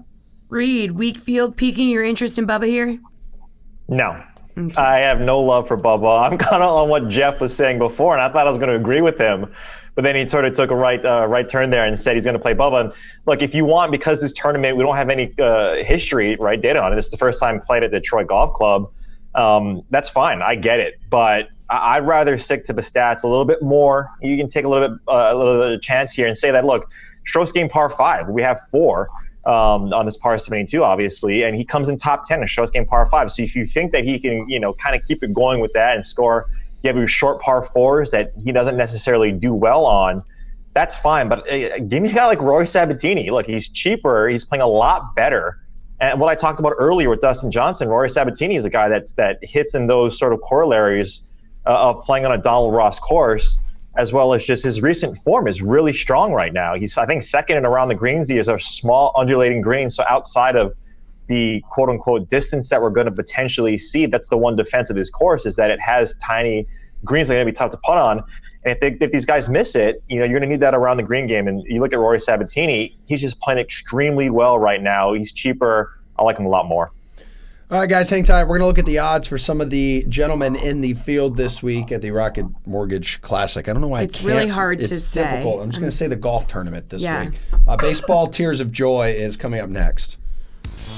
Reed, weak field piquing your interest in Bubba here? No. Okay. I have no love for Bubba. I'm kind of on what Jeff was saying before, and I thought I was going to agree with him. But then he sort of took a right turn there and said he's going to play Bubba. And look, if you want, because this tournament, we don't have any history, right, data on it. It's the first time played at Detroit Golf Club. That's fine. I get it. But I'd rather stick to the stats a little bit more. You can take a little bit of chance here and say that, look, strokes gained par 5. We have 4. on this par 72, obviously, and he comes in top 10 in shortest game par 5. So if you think that he can, kind of keep it going with that and score, you have your short par 4s that he doesn't necessarily do well on, that's fine. But give me a guy like Rory Sabatini. Look, he's cheaper. He's playing a lot better. And what I talked about earlier with Dustin Johnson, Rory Sabatini is a guy that hits in those sort of corollaries of playing on a Donald Ross course, as well as just his recent form is really strong right now. He's, I think, second and around the greens. He is a small undulating green. So outside of the quote unquote distance that we're going to potentially see, that's the one defense of this course, is that it has tiny greens that are going to be tough to putt on. And if these guys miss it, you're going to need that around the green game. And you look at Rory Sabatini, he's just playing extremely well right now. He's cheaper. I like him a lot more. All right, guys, hang tight. We're going to look at the odds for some of the gentlemen in the field this week at the Rocket Mortgage Classic. I don't know why it's really hard to say. It's difficult. I'm just going to say the golf tournament this week. Baseball Tears of Joy is coming up next.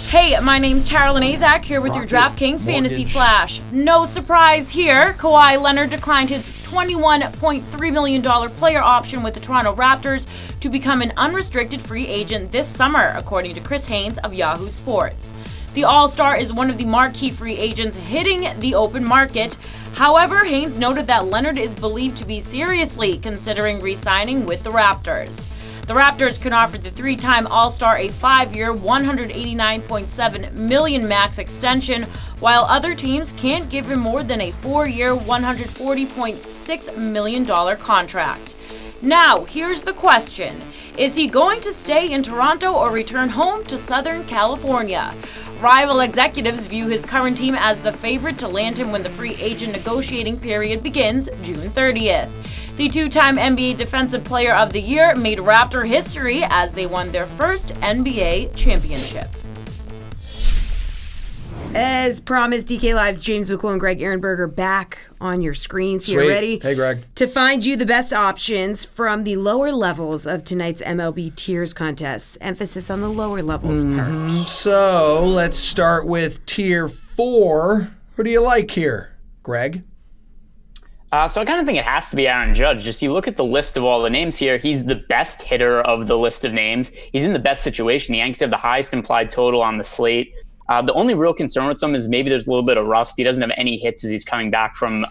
Hey, my name's Tara Lenazak here with your DraftKings Fantasy Flash. No surprise here. Kawhi Leonard declined his $21.3 million player option with the Toronto Raptors to become an unrestricted free agent this summer, according to Chris Haynes of Yahoo Sports. The All-Star is one of the marquee free agents hitting the open market. However, Haynes noted that Leonard is believed to be seriously considering re-signing with the Raptors. The Raptors can offer the three-time All-Star a 5-year, $189.7 million max extension, while other teams can't give him more than a 4-year, $140.6 million contract. Now, here's the question. Is he going to stay in Toronto or return home to Southern California? Rival executives view his current team as the favorite to land him when the free agent negotiating period begins June 30th. The two-time NBA Defensive Player of the Year made Raptor history as they won their first NBA championship. As promised, DK Live's James McCool and Greg Ehrenberger back on your screens here. Sweet. Ready? Hey, Greg. To find you the best options from the lower levels of tonight's MLB Tiers contest. Emphasis on the lower levels part. So let's start with Tier 4. Who do you like here, Greg? So I kind of think it has to be Aaron Judge. Just you look at the list of all the names here, he's the best hitter of the list of names. He's in the best situation. The Yankees have the highest implied total on the slate. The only real concern with him is maybe there's a little bit of rust. He doesn't have any hits as he's coming back from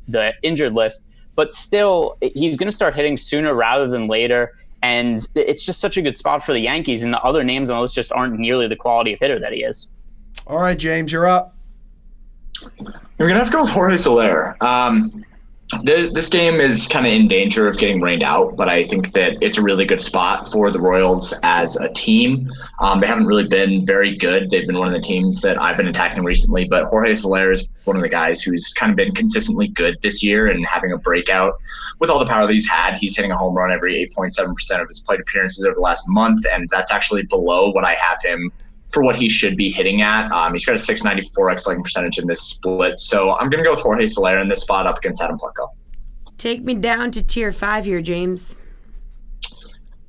the injured list. But still, he's going to start hitting sooner rather than later. And it's just such a good spot for the Yankees. And the other names on the list just aren't nearly the quality of hitter that he is. All right, James, you're up. We're going to have to go with Jorge Soler. This game is kind of in danger of getting rained out, but I think that it's a really good spot for the Royals as a team. They haven't really been very good. They've been one of the teams that I've been attacking recently, but Jorge Soler is one of the guys who's kind of been consistently good this year and having a breakout with all the power that he's had. He's hitting a home run every 8.7% of his plate appearances over the last month, and that's actually below what I have him for what he should be hitting at. He's got a .694 X-slugging percentage in this split. So I'm going to go with Jorge Soler in this spot up against Adam Plutko. Take me down to Tier 5 here, James.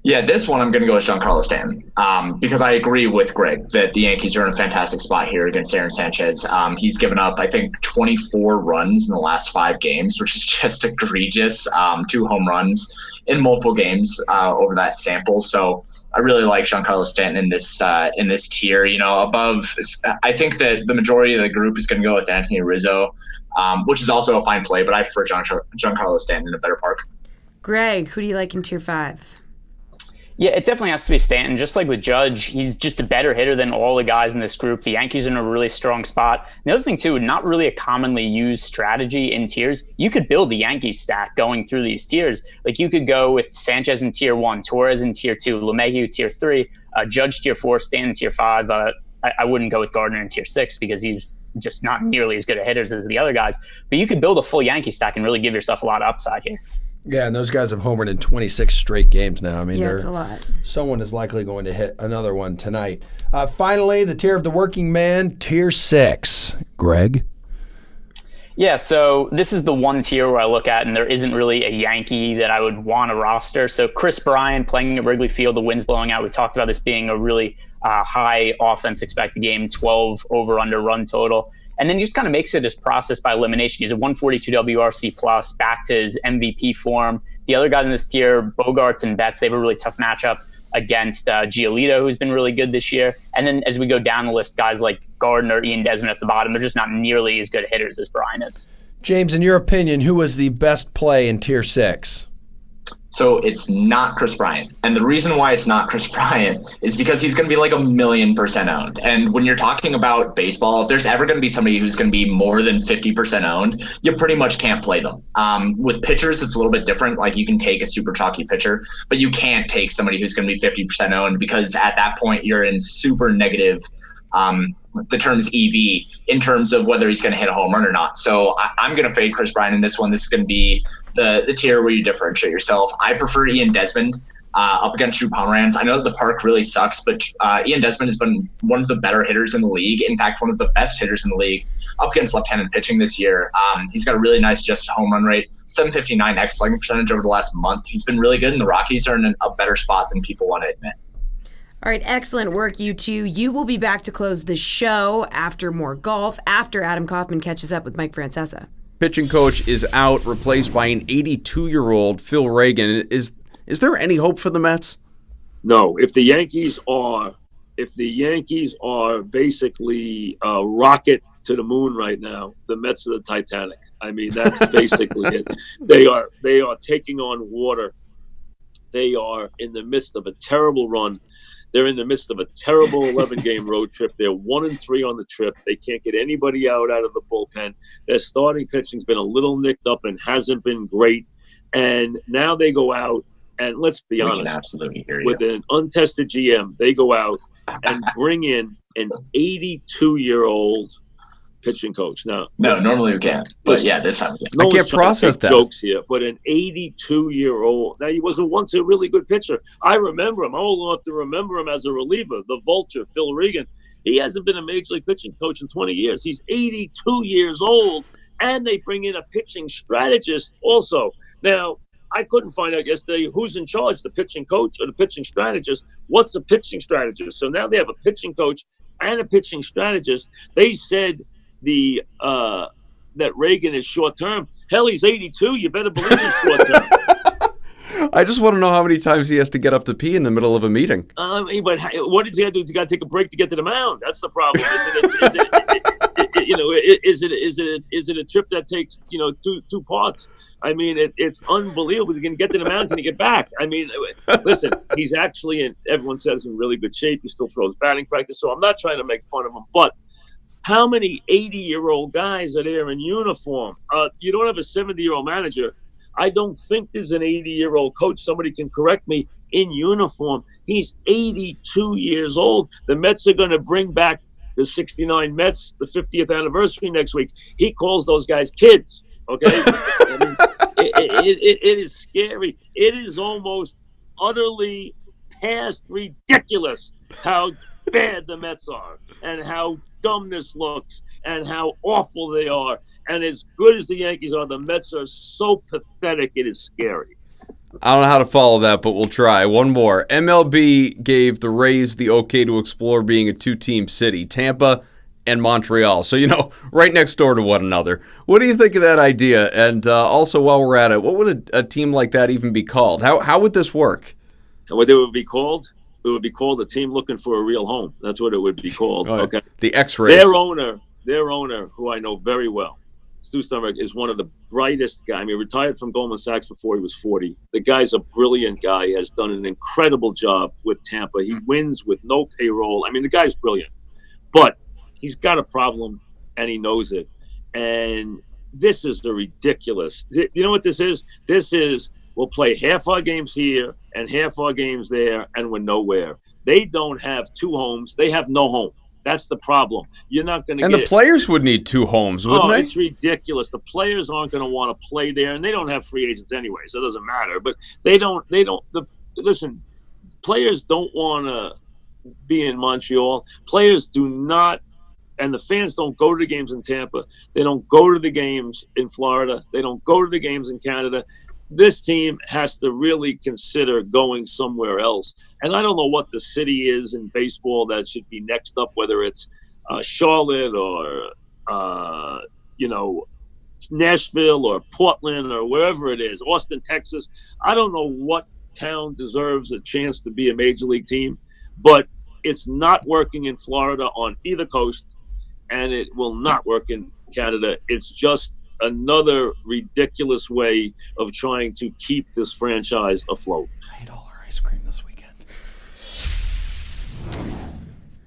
Yeah, this one I'm going to go with Giancarlo Stanton because I agree with Greg that the Yankees are in a fantastic spot here against Aaron Sanchez. He's given up, I think, 24 runs in the last 5 games, which is just egregious. 2 home runs in multiple games over that sample. So I really like Giancarlo Stanton in this tier. Above, I think that the majority of the group is going to go with Anthony Rizzo, which is also a fine play, but I prefer Giancarlo Stanton in a better park. Greg, who do you like in Tier 5? Yeah, it definitely has to be Stanton. Just like with Judge, he's just a better hitter than all the guys in this group. The Yankees are in a really strong spot. The other thing, too, not really a commonly used strategy in tiers. You could build the Yankees stack going through these tiers. Like you could go with Sanchez in Tier 1, Torres in Tier 2, LeMahieu Tier 3, Judge Tier 4, Stanton Tier 5. I wouldn't go with Gardner in Tier 6 because he's just not nearly as good at hitters as the other guys. But you could build a full Yankee stack and really give yourself a lot of upside here. Yeah, and those guys have homered in 26 straight games now. I mean, that's a lot. Someone is likely going to hit another one tonight. Finally, the tier of the working man, Tier 6. Greg? Yeah, so this is the one tier where I look at, and there isn't really a Yankee that I would want to roster. So Chris Bryant playing at Wrigley Field, the wind's blowing out. We talked about this being a really high offense expected game, 12 over-under run total. And then he just kind of makes it his process by elimination. He's a 142 WRC plus, back to his MVP form. The other guys in this tier, Bogarts and Betts, they have a really tough matchup against Giolito, who's been really good this year. And then as we go down the list, guys like Gardner, Ian Desmond at the bottom, they're just not nearly as good hitters as Brian is. James, in your opinion, who was the best play in Tier 6? So it's not Chris Bryant. And the reason why it's not Chris Bryant is because he's going to be like 1,000,000% owned. And when you're talking about baseball, if there's ever going to be somebody who's going to be more than 50% owned, you pretty much can't play them. With pitchers, it's a little bit different. Like you can take a super chalky pitcher, but you can't take somebody who's going to be 50% owned because at that point you're in super negative the term's EV in terms of whether he's going to hit a home run or not. So I'm going to fade Chris Bryant in this one. This is going to be the tier where you differentiate yourself. I prefer Ian Desmond up against Drew Pomeranz. I know that the park really sucks, but Ian Desmond has been one of the better hitters in the league. In fact, one of the best hitters in the league up against left-handed pitching this year. He's got a really nice adjusted home run rate, 759 X slugging percentage over the last month. He's been really good, and the Rockies are in a better spot than people want to admit. All right, excellent work, you two. You will be back to close the show after more golf, after Adam Kaufman catches up with Mike Francesa. Pitching coach is out, replaced by an 82-year-old Phil Reagan. Is there any hope for the Mets? No. If the Yankees are basically a rocket to the moon right now, the Mets are the Titanic. I mean, that's basically it. They are taking on water. They are in the midst of a terrible run. They're in the midst of a terrible 11-game road trip. They're 1-3 on the trip. They can't get anybody out of the bullpen. Their starting pitching's been a little nicked up and hasn't been great. And now they go out, and let's be honest, with an untested GM, they go out and bring in an 82-year-old pitching coach. Now, no, normally we can't. But yeah, this time we can. I can't process that. Jokes here, but an 82-year-old. Now, he was once a really good pitcher. I remember him. I'm old enough to remember him as a reliever, the Vulture, Phil Reagan. He hasn't been a major league pitching coach in 20 years. He's 82 years old, and they bring in a pitching strategist also. Now, I couldn't find out yesterday who's in charge, the pitching coach or the pitching strategist. What's a pitching strategist? So now they have a pitching coach and a pitching strategist. They said that Reagan is short term. Hell, he's 82. You better believe he's short term. I just want to know how many times he has to get up to pee in the middle of a meeting. But what does he have to do? You got to take a break to get to the mound. That's the problem. Is it a trip that takes two parts? I mean, it's unbelievable. He can get to the mound. Can he get back? I mean, listen, he's actually everyone says in really good shape. He still throws batting practice. So I'm not trying to make fun of him, but how many 80-year-old guys are there in uniform? You don't have a 70-year-old manager. I don't think there's an 80-year-old coach. Somebody can correct me. In uniform. He's 82 years old. The Mets are going to bring back the 69 Mets, the 50th anniversary next week. He calls those guys kids, okay? I mean, it is scary. It is almost utterly past ridiculous how bad the Mets are and how dumb this looks and how awful they are. And as good as the Yankees are, the Mets are so pathetic, it is scary. I don't know how to follow that, but we'll try. One more. MLB gave the Rays the okay to explore being a two-team city, Tampa and Montreal. So, right next door to one another. What do you think of that idea? And also, while we're at it, what would a team like that even be called? How would this work? What it would be called? It would be called a team looking for a real home. That's what it would be called. Oh, okay. The X-Rays. Their owner, who I know very well, Stu Sternberg, is one of the brightest guys. I mean, he retired from Goldman Sachs before he was 40. The guy's a brilliant guy. He has done an incredible job with Tampa. He wins with no payroll. I mean, the guy's brilliant. But he's got a problem, and he knows it. And this is the ridiculous. You know what this is? This is we'll play half our games here and half our games there, and we're nowhere. They don't have two homes. They have no home. That's the problem. You're not going to get it. And the players would need two homes, wouldn't they? It's ridiculous. The players aren't going to want to play there, and they don't have free agents anyway, so it doesn't matter. But listen, players don't want to be in Montreal. Players do not, and the fans don't go to the games in Tampa. They don't go to the games in Florida. They don't go to the games in Canada. This team has to really consider going somewhere else. And I don't know what the city is in baseball that should be next up, whether it's Charlotte or, Nashville or Portland or wherever it is, Austin, Texas. I don't know what town deserves a chance to be a major league team, but it's not working in Florida on either coast, and it will not work in Canada. It's just another ridiculous way of trying to keep this franchise afloat. $8 ice cream this weekend.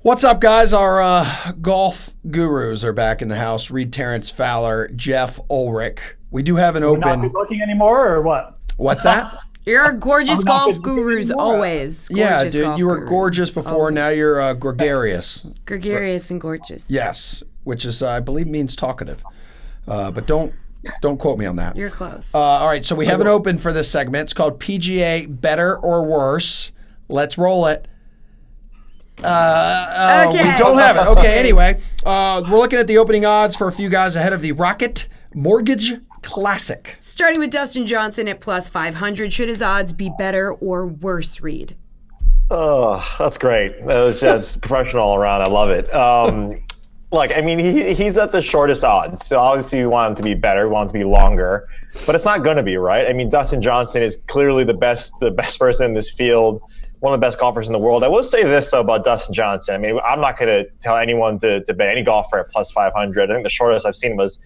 What's up, guys? Our golf gurus are back in the house. Reed Terrence Fowler, Jeff Ulrich. We do have an open. Not be looking anymore, or what? What's that? You're gorgeous golf gurus always. Yeah, dude, you were gorgeous before. Always. Now you're gregarious. Gregarious and gorgeous. Yes, which is I believe means talkative. But don't quote me on that. You're close. All right, so we have an open for this segment. It's called PGA Better or Worse. Let's roll it. Okay. We don't have it. Okay, anyway, we're looking at the opening odds for a few guys ahead of the Rocket Mortgage Classic. Starting with Dustin Johnson at plus 500. Should his odds be better or worse, Reed? Oh, that's great. That's professional all around. I love it. Look, I mean, he's at the shortest odds, so obviously we want him to be better, we want him to be longer, but it's not going to be, right? I mean, Dustin Johnson is clearly the best person in this field, one of the best golfers in the world. I will say this, though, about Dustin Johnson. I mean, I'm not going to tell anyone to bet any golfer at plus 500. I think the shortest I've seen was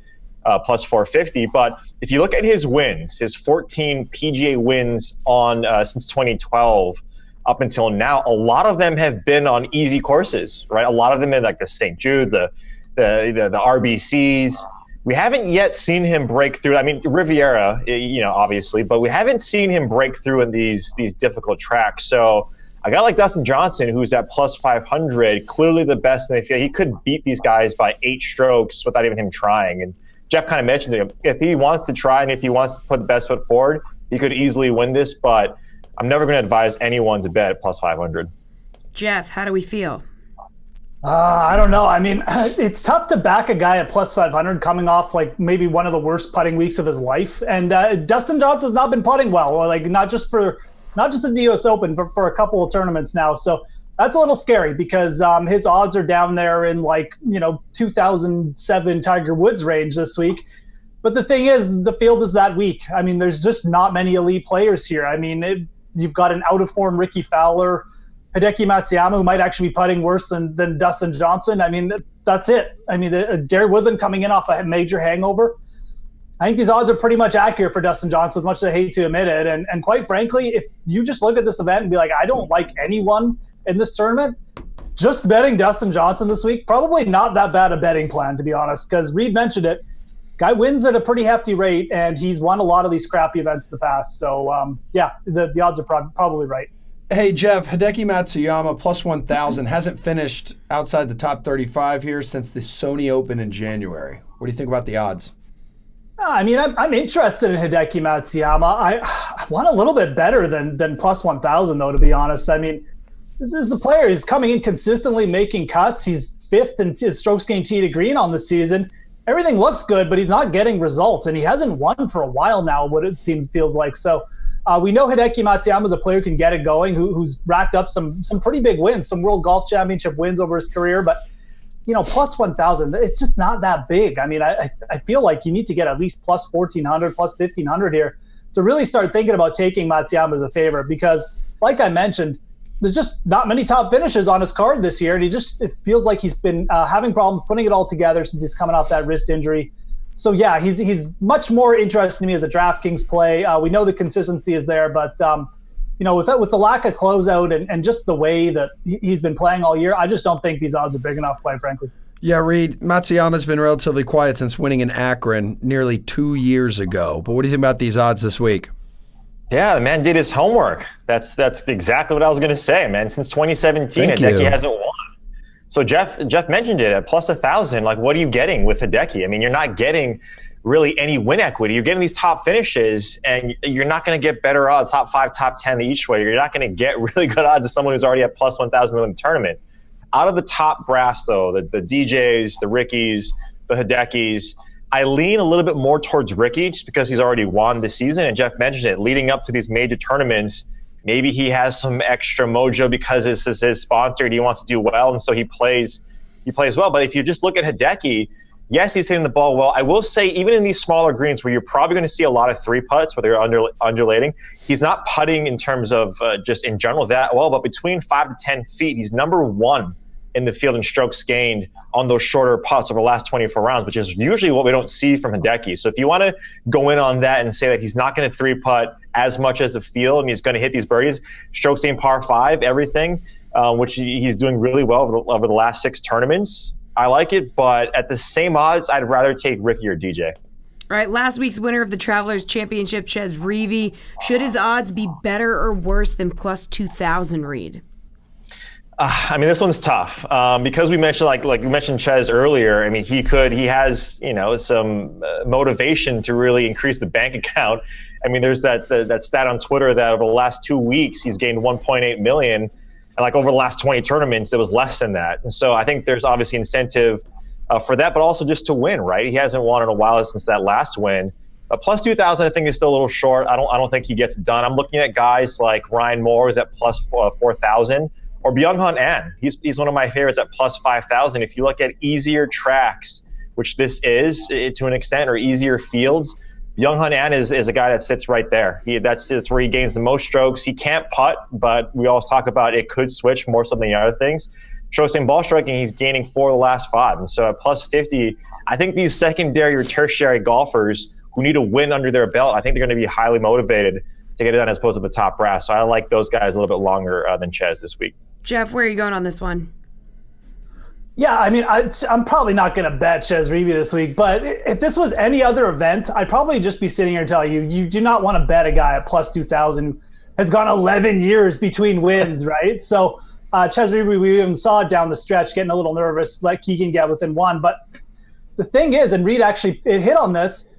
plus 450. But if you look at his wins, his 14 PGA wins on since 2012 up until now, a lot of them have been on easy courses, right? A lot of them in like the St. Jude's, the RBCs. We haven't yet seen him break through. I mean, Riviera, obviously, but we haven't seen him break through in these difficult tracks. So a guy like Dustin Johnson, who's at plus 500, clearly the best in the field, he could beat these guys by 8 strokes without even him trying. And Jeff kind of mentioned it. If he wants to try and if he wants to put the best foot forward, he could easily win this. But I'm never going to advise anyone to bet at plus 500. Jeff, how do we feel? I don't know. I mean, it's tough to back a guy at plus 500 coming off like maybe one of the worst putting weeks of his life. And Dustin Johnson's not been putting well, or like not just in the U.S. Open, but for a couple of tournaments now. So that's a little scary because his odds are down there in 2007 Tiger Woods range this week. But the thing is, the field is that weak. I mean, there's just not many elite players here. I mean, you've got an out-of-form Ricky Fowler, Hideki Matsuyama, who might actually be putting worse than Dustin Johnson. I mean, that's it. I mean, Gary Woodland coming in off a major hangover. I think these odds are pretty much accurate for Dustin Johnson, as much as I hate to admit it. And quite frankly, if you just look at this event and be like, I don't like anyone in this tournament, just betting Dustin Johnson this week, probably not that bad a betting plan, to be honest, because Reed mentioned it. Guy wins at a pretty hefty rate, and he's won a lot of these crappy events in the past. So, the odds are probably right. Hey, Jeff, Hideki Matsuyama, plus 1,000, hasn't finished outside the top 35 here since the Sony Open in January. What do you think about the odds? I mean, I'm interested in Hideki Matsuyama. I want a little bit better than plus 1,000, though, to be honest. I mean, this is a player. He's coming in consistently making cuts. He's 5th in his strokes gained tee to green on the season. Everything looks good, but he's not getting results, and he hasn't won for a while now, what it feels like. So we know Hideki Matsuyama is a player who can get it going, who's racked up some pretty big wins, some World Golf Championship wins over his career. But, plus 1,000, it's just not that big. I mean, I feel like you need to get at least plus 1,400, plus 1,500 here to really start thinking about taking Matsuyama as a favorite because, like I mentioned, there's just not many top finishes on his card this year, and it feels like he's been having problems putting it all together since he's coming off that wrist injury. So, yeah, he's much more interesting to me as a DraftKings play. We know the consistency is there, but, with the lack of closeout and just the way that he's been playing all year, I just don't think these odds are big enough, quite frankly. Yeah, Reed, Matsuyama's been relatively quiet since winning in Akron nearly 2 years ago. But what do you think about these odds this week? Yeah, the man did his homework. That's exactly what I was going to say, man. Since 2017, Hideki hasn't won. So Jeff mentioned it at plus 1,000. Like, what are you getting with Hideki? I mean, you're not getting really any win equity. You're getting these top finishes, and you're not going to get better odds, top 5, top 10 each way. You're not going to get really good odds as someone who's already at plus 1,000 to win the tournament. Out of the top brass, though, the DJs, the Rickies, the Hidekis, I lean a little bit more towards Ricky just because he's already won this season. And Jeff mentioned it, leading up to these major tournaments, maybe he has some extra mojo because this is his sponsor and he wants to do well. And so he plays well. But if you just look at Hideki, Yes, he's hitting the ball well. I will say, even in these smaller greens where you're probably going to see a lot of 3 putts where they're undulating, he's not putting in terms of just in general that well, but between 5 to 10 feet, he's number 1 in the field in strokes gained on those shorter putts over the last 24 rounds, which is usually what we don't see from Hideki. So if you want to go in on that and say that he's not going to 3-putt as much as the field and he's going to hit these birdies, strokes gained par 5, everything, which he's doing really well over the last 6 tournaments. I like it, but at the same odds, I'd rather take Ricky or DJ. All right, last week's winner of the Travelers Championship, Ches Reavie. Should his odds be better or worse than plus 2,000, Reed? I mean, this one's tough because we mentioned, like you mentioned Ches earlier. I mean, he has, some motivation to really increase the bank account. I mean, there's that stat on Twitter that over the last 2 weeks, he's gained 1.8 million. And like over the last 20 tournaments, it was less than that. And so I think there's obviously incentive for that, but also just to win, right? He hasn't won in a while since that last win. Plus 2,000, I think, is still a little short. I don't think he gets it done. I'm looking at guys like Ryan Moore is at plus 4,000, or Byung-Hun An. He's one of my favorites at plus 5,000. If you look at easier tracks, which this is to an extent, or easier fields, Byung-Hun An is a guy that sits right there. That's where he gains the most strokes. He can't putt, but we always talk about it could switch more so than the other things. Shows in ball striking, he's gaining 4 of the last 5. And so at plus 50, I think these secondary or tertiary golfers who need a win under their belt, I think they're going to be highly motivated to get it done as opposed to the top brass. So I like those guys a little bit longer than Ches this week. Jeff, where are you going on this one? Yeah, I mean, I'm probably not going to bet Ches Reavie this week, but if this was any other event, I'd probably just be sitting here and telling you do not want to bet a guy at plus 2,000 who has gone 11 years between wins, right? So Ches Reavie, we even saw it down the stretch, getting a little nervous, like he can get within 1. But the thing is, and Reed actually hit on this,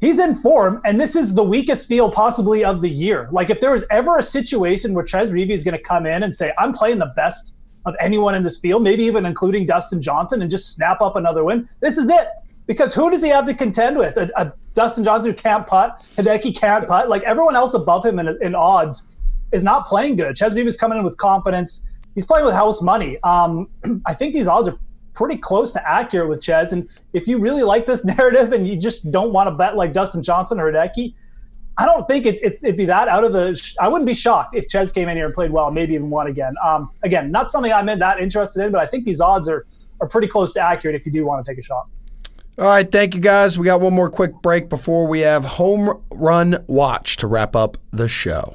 he's in form, and this is the weakest field possibly of the year. Like if there was ever a situation where Ches Reavie is going to come in and say, I'm playing the best of anyone in this field, maybe even including Dustin Johnson, and just snap up another win, this is it. Because who does he have to contend with? A Dustin Johnson who can't putt, Hideki can't putt. Like everyone else above him in odds is not playing good. Ches Reavie's coming in with confidence. He's playing with house money. I think these odds are pretty close to accurate with Ches. And if you really like this narrative and you just don't want to bet like Dustin Johnson or Hideki, I don't think it'd be that out of the – I wouldn't be shocked if Ches came in here and played well, maybe even won again. Again, not something I'm that interested in, but I think these odds are pretty close to accurate if you do want to take a shot. All right, thank you, guys. We got one more quick break before we have Home Run Watch to wrap up the show.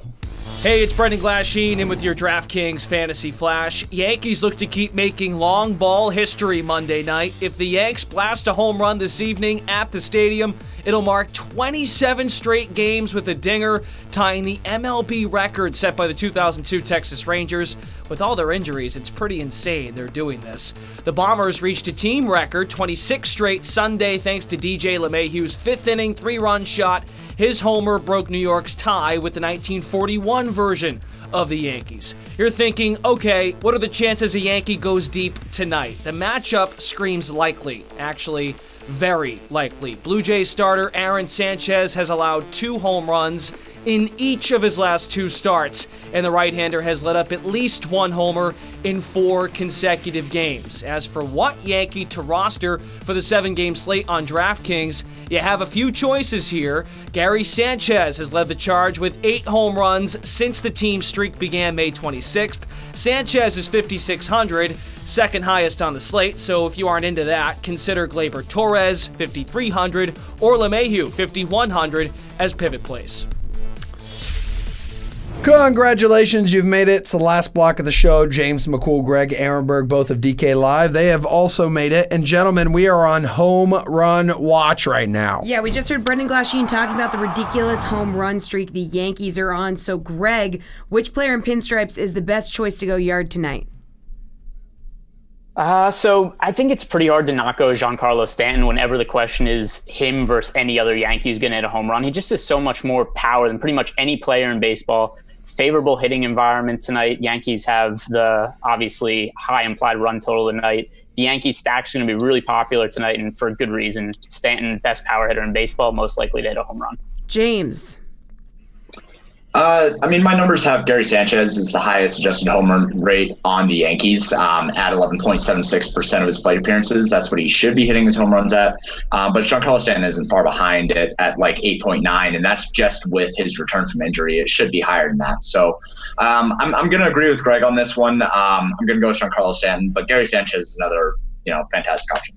Hey, it's Brendan Glasheen in with your DraftKings Fantasy Flash. Yankees look to keep making long ball history Monday night. If the Yanks blast a home run this evening at the stadium, it'll mark 27 straight games with a dinger, tying the MLB record set by the 2002 Texas Rangers. With all their injuries, it's pretty insane they're doing this. The Bombers reached a team record 26 straight Sunday thanks to DJ LeMahieu's 5th inning 3-run shot. His homer broke New York's tie with the 1941 version of the Yankees. You're thinking, okay, what are the chances a Yankee goes deep tonight? The matchup screams likely. Actually, very likely. Blue Jays starter Aaron Sanchez has allowed 2 home runs in each of his last 2 starts, and the right-hander has let up at least 1 homer in 4 consecutive games. As for what Yankee to roster for the 7-game slate on DraftKings, you have a few choices here. Gary Sanchez has led the charge with 8 home runs since the team streak began May 26th. Sanchez is 5,600, second highest on the slate, so if you aren't into that, consider Gleyber Torres, 5,300, or LeMahieu, 5,100 as pivot plays. Congratulations, you've made it. It's the last block of the show. James McCool, Greg Ehrenberg, both of DK Live. They have also made it. And gentlemen, we are on Home Run Watch right now. Yeah, we just heard Brendan Glasheen talking about the ridiculous home run streak the Yankees are on. So, Greg, which player in pinstripes is the best choice to go yard tonight? So I think it's pretty hard to not go Giancarlo Stanton whenever the question is him versus any other Yankee who's going to hit a home run. He just has so much more power than pretty much any player in baseball. Favorable hitting environment tonight. Yankees have the obviously high implied run total tonight. The Yankees stack's going to be really popular tonight, and for good reason. Stanton, best power hitter in baseball, most likely to hit a home run. James. I mean, my numbers have Gary Sanchez is the highest adjusted home run rate on the Yankees at 11.76% of his plate appearances. That's what he should be hitting his home runs at. But Giancarlo Stanton isn't far behind it at like 8.9, and that's just with his return from injury. It should be higher than that. So I'm going to agree with Greg on this one. I'm going to go with Giancarlo Stanton, but Gary Sanchez is another fantastic option.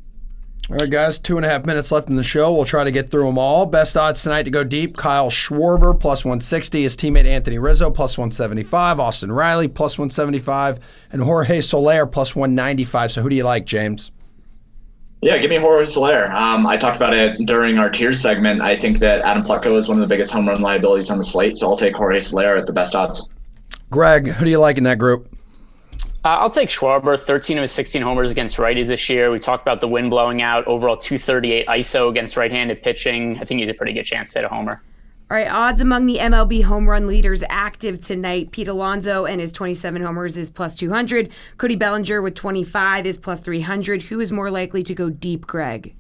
All right, guys, 2.5 minutes left in the show. We'll try to get through them all. Best odds tonight to go deep: Kyle Schwarber, plus 160. His teammate Anthony Rizzo, plus 175. Austin Riley, plus 175. And Jorge Soler, plus 195. So who do you like, James? Yeah, give me Jorge Soler. I talked about it during our tiers segment. I think that Adam Plutko is one of the biggest home run liabilities on the slate, so I'll take Jorge Soler at the best odds. Greg, who do you like in that group? I'll take Schwarber. 13 of his 16 homers against righties this year. We talked about the wind blowing out. Overall 238 ISO against right-handed pitching. I think he's a pretty good chance to hit a homer. All right, odds among the MLB home run leaders active tonight. Pete Alonso and his 27 homers is plus 200. Cody Bellinger with 25 is plus 300. Who is more likely to go deep, Greg?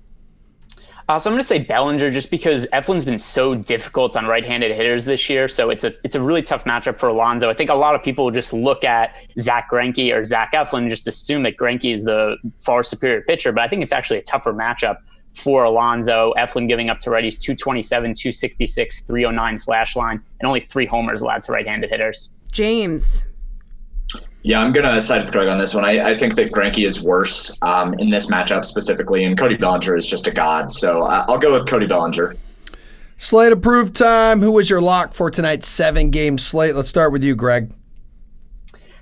So I'm going to say Bellinger just because Eflin's been so difficult on right-handed hitters this year. So it's a really tough matchup for Alonso. I think a lot of people just look at Zach Greinke or Zach Eflin and just assume that Greinke is the far superior pitcher. But I think it's actually a tougher matchup for Alonso. Eflin giving up to righties 227, 266, 309 slash line, and only 3 homers allowed to right-handed hitters. James. Yeah, I'm going to side with Greg on this one. I think that Greinke is worse in this matchup specifically, and Cody Bellinger is just a god. So I'll go with Cody Bellinger. Slate approved time. Who was your lock for tonight's 7-game slate? Let's start with you, Greg.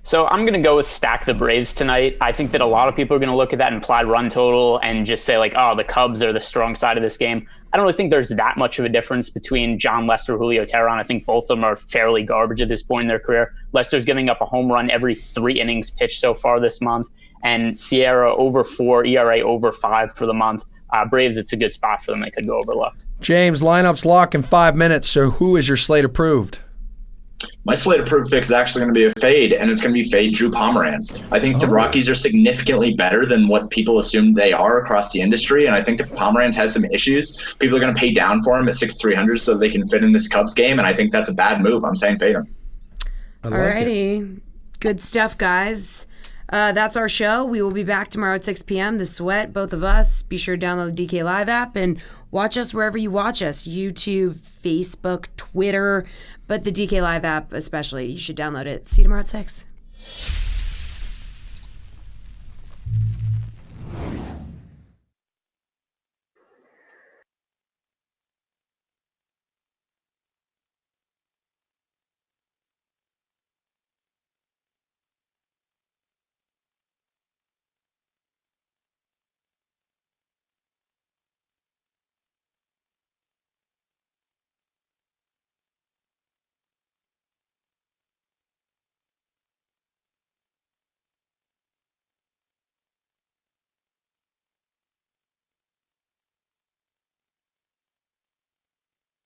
So I'm going to go with stack the Braves tonight. I think that a lot of people are going to look at that implied run total and just say like, oh, the Cubs are the strong side of this game. I don't really think there's that much of a difference between John Lester, Julio Teheran. I think both of them are fairly garbage at this point in their career. Lester's giving up a home run every 3 innings pitched so far this month, and Sierra over 4, ERA over 5 for the month. Braves, it's a good spot for them. They could go overlooked. James, lineups lock in 5 minutes. So who is your slate approved? My slate approved pick is actually going to be a fade, and it's going to be fade Drew Pomeranz. I think the Rockies are significantly better than what people assumed they are across the industry, and I think that Pomeranz has some issues. People are going to pay down for him at 6,300 so they can fit in this Cubs game, and I think that's a bad move. I'm saying fade him. Alrighty. Good stuff, guys. That's our show. We will be back tomorrow at 6 p.m. The Sweat, both of us. Be sure to download the DK Live app and watch us wherever you watch us. YouTube, Facebook, Twitter, but the DK Live app especially. You should download it. See you tomorrow at 6.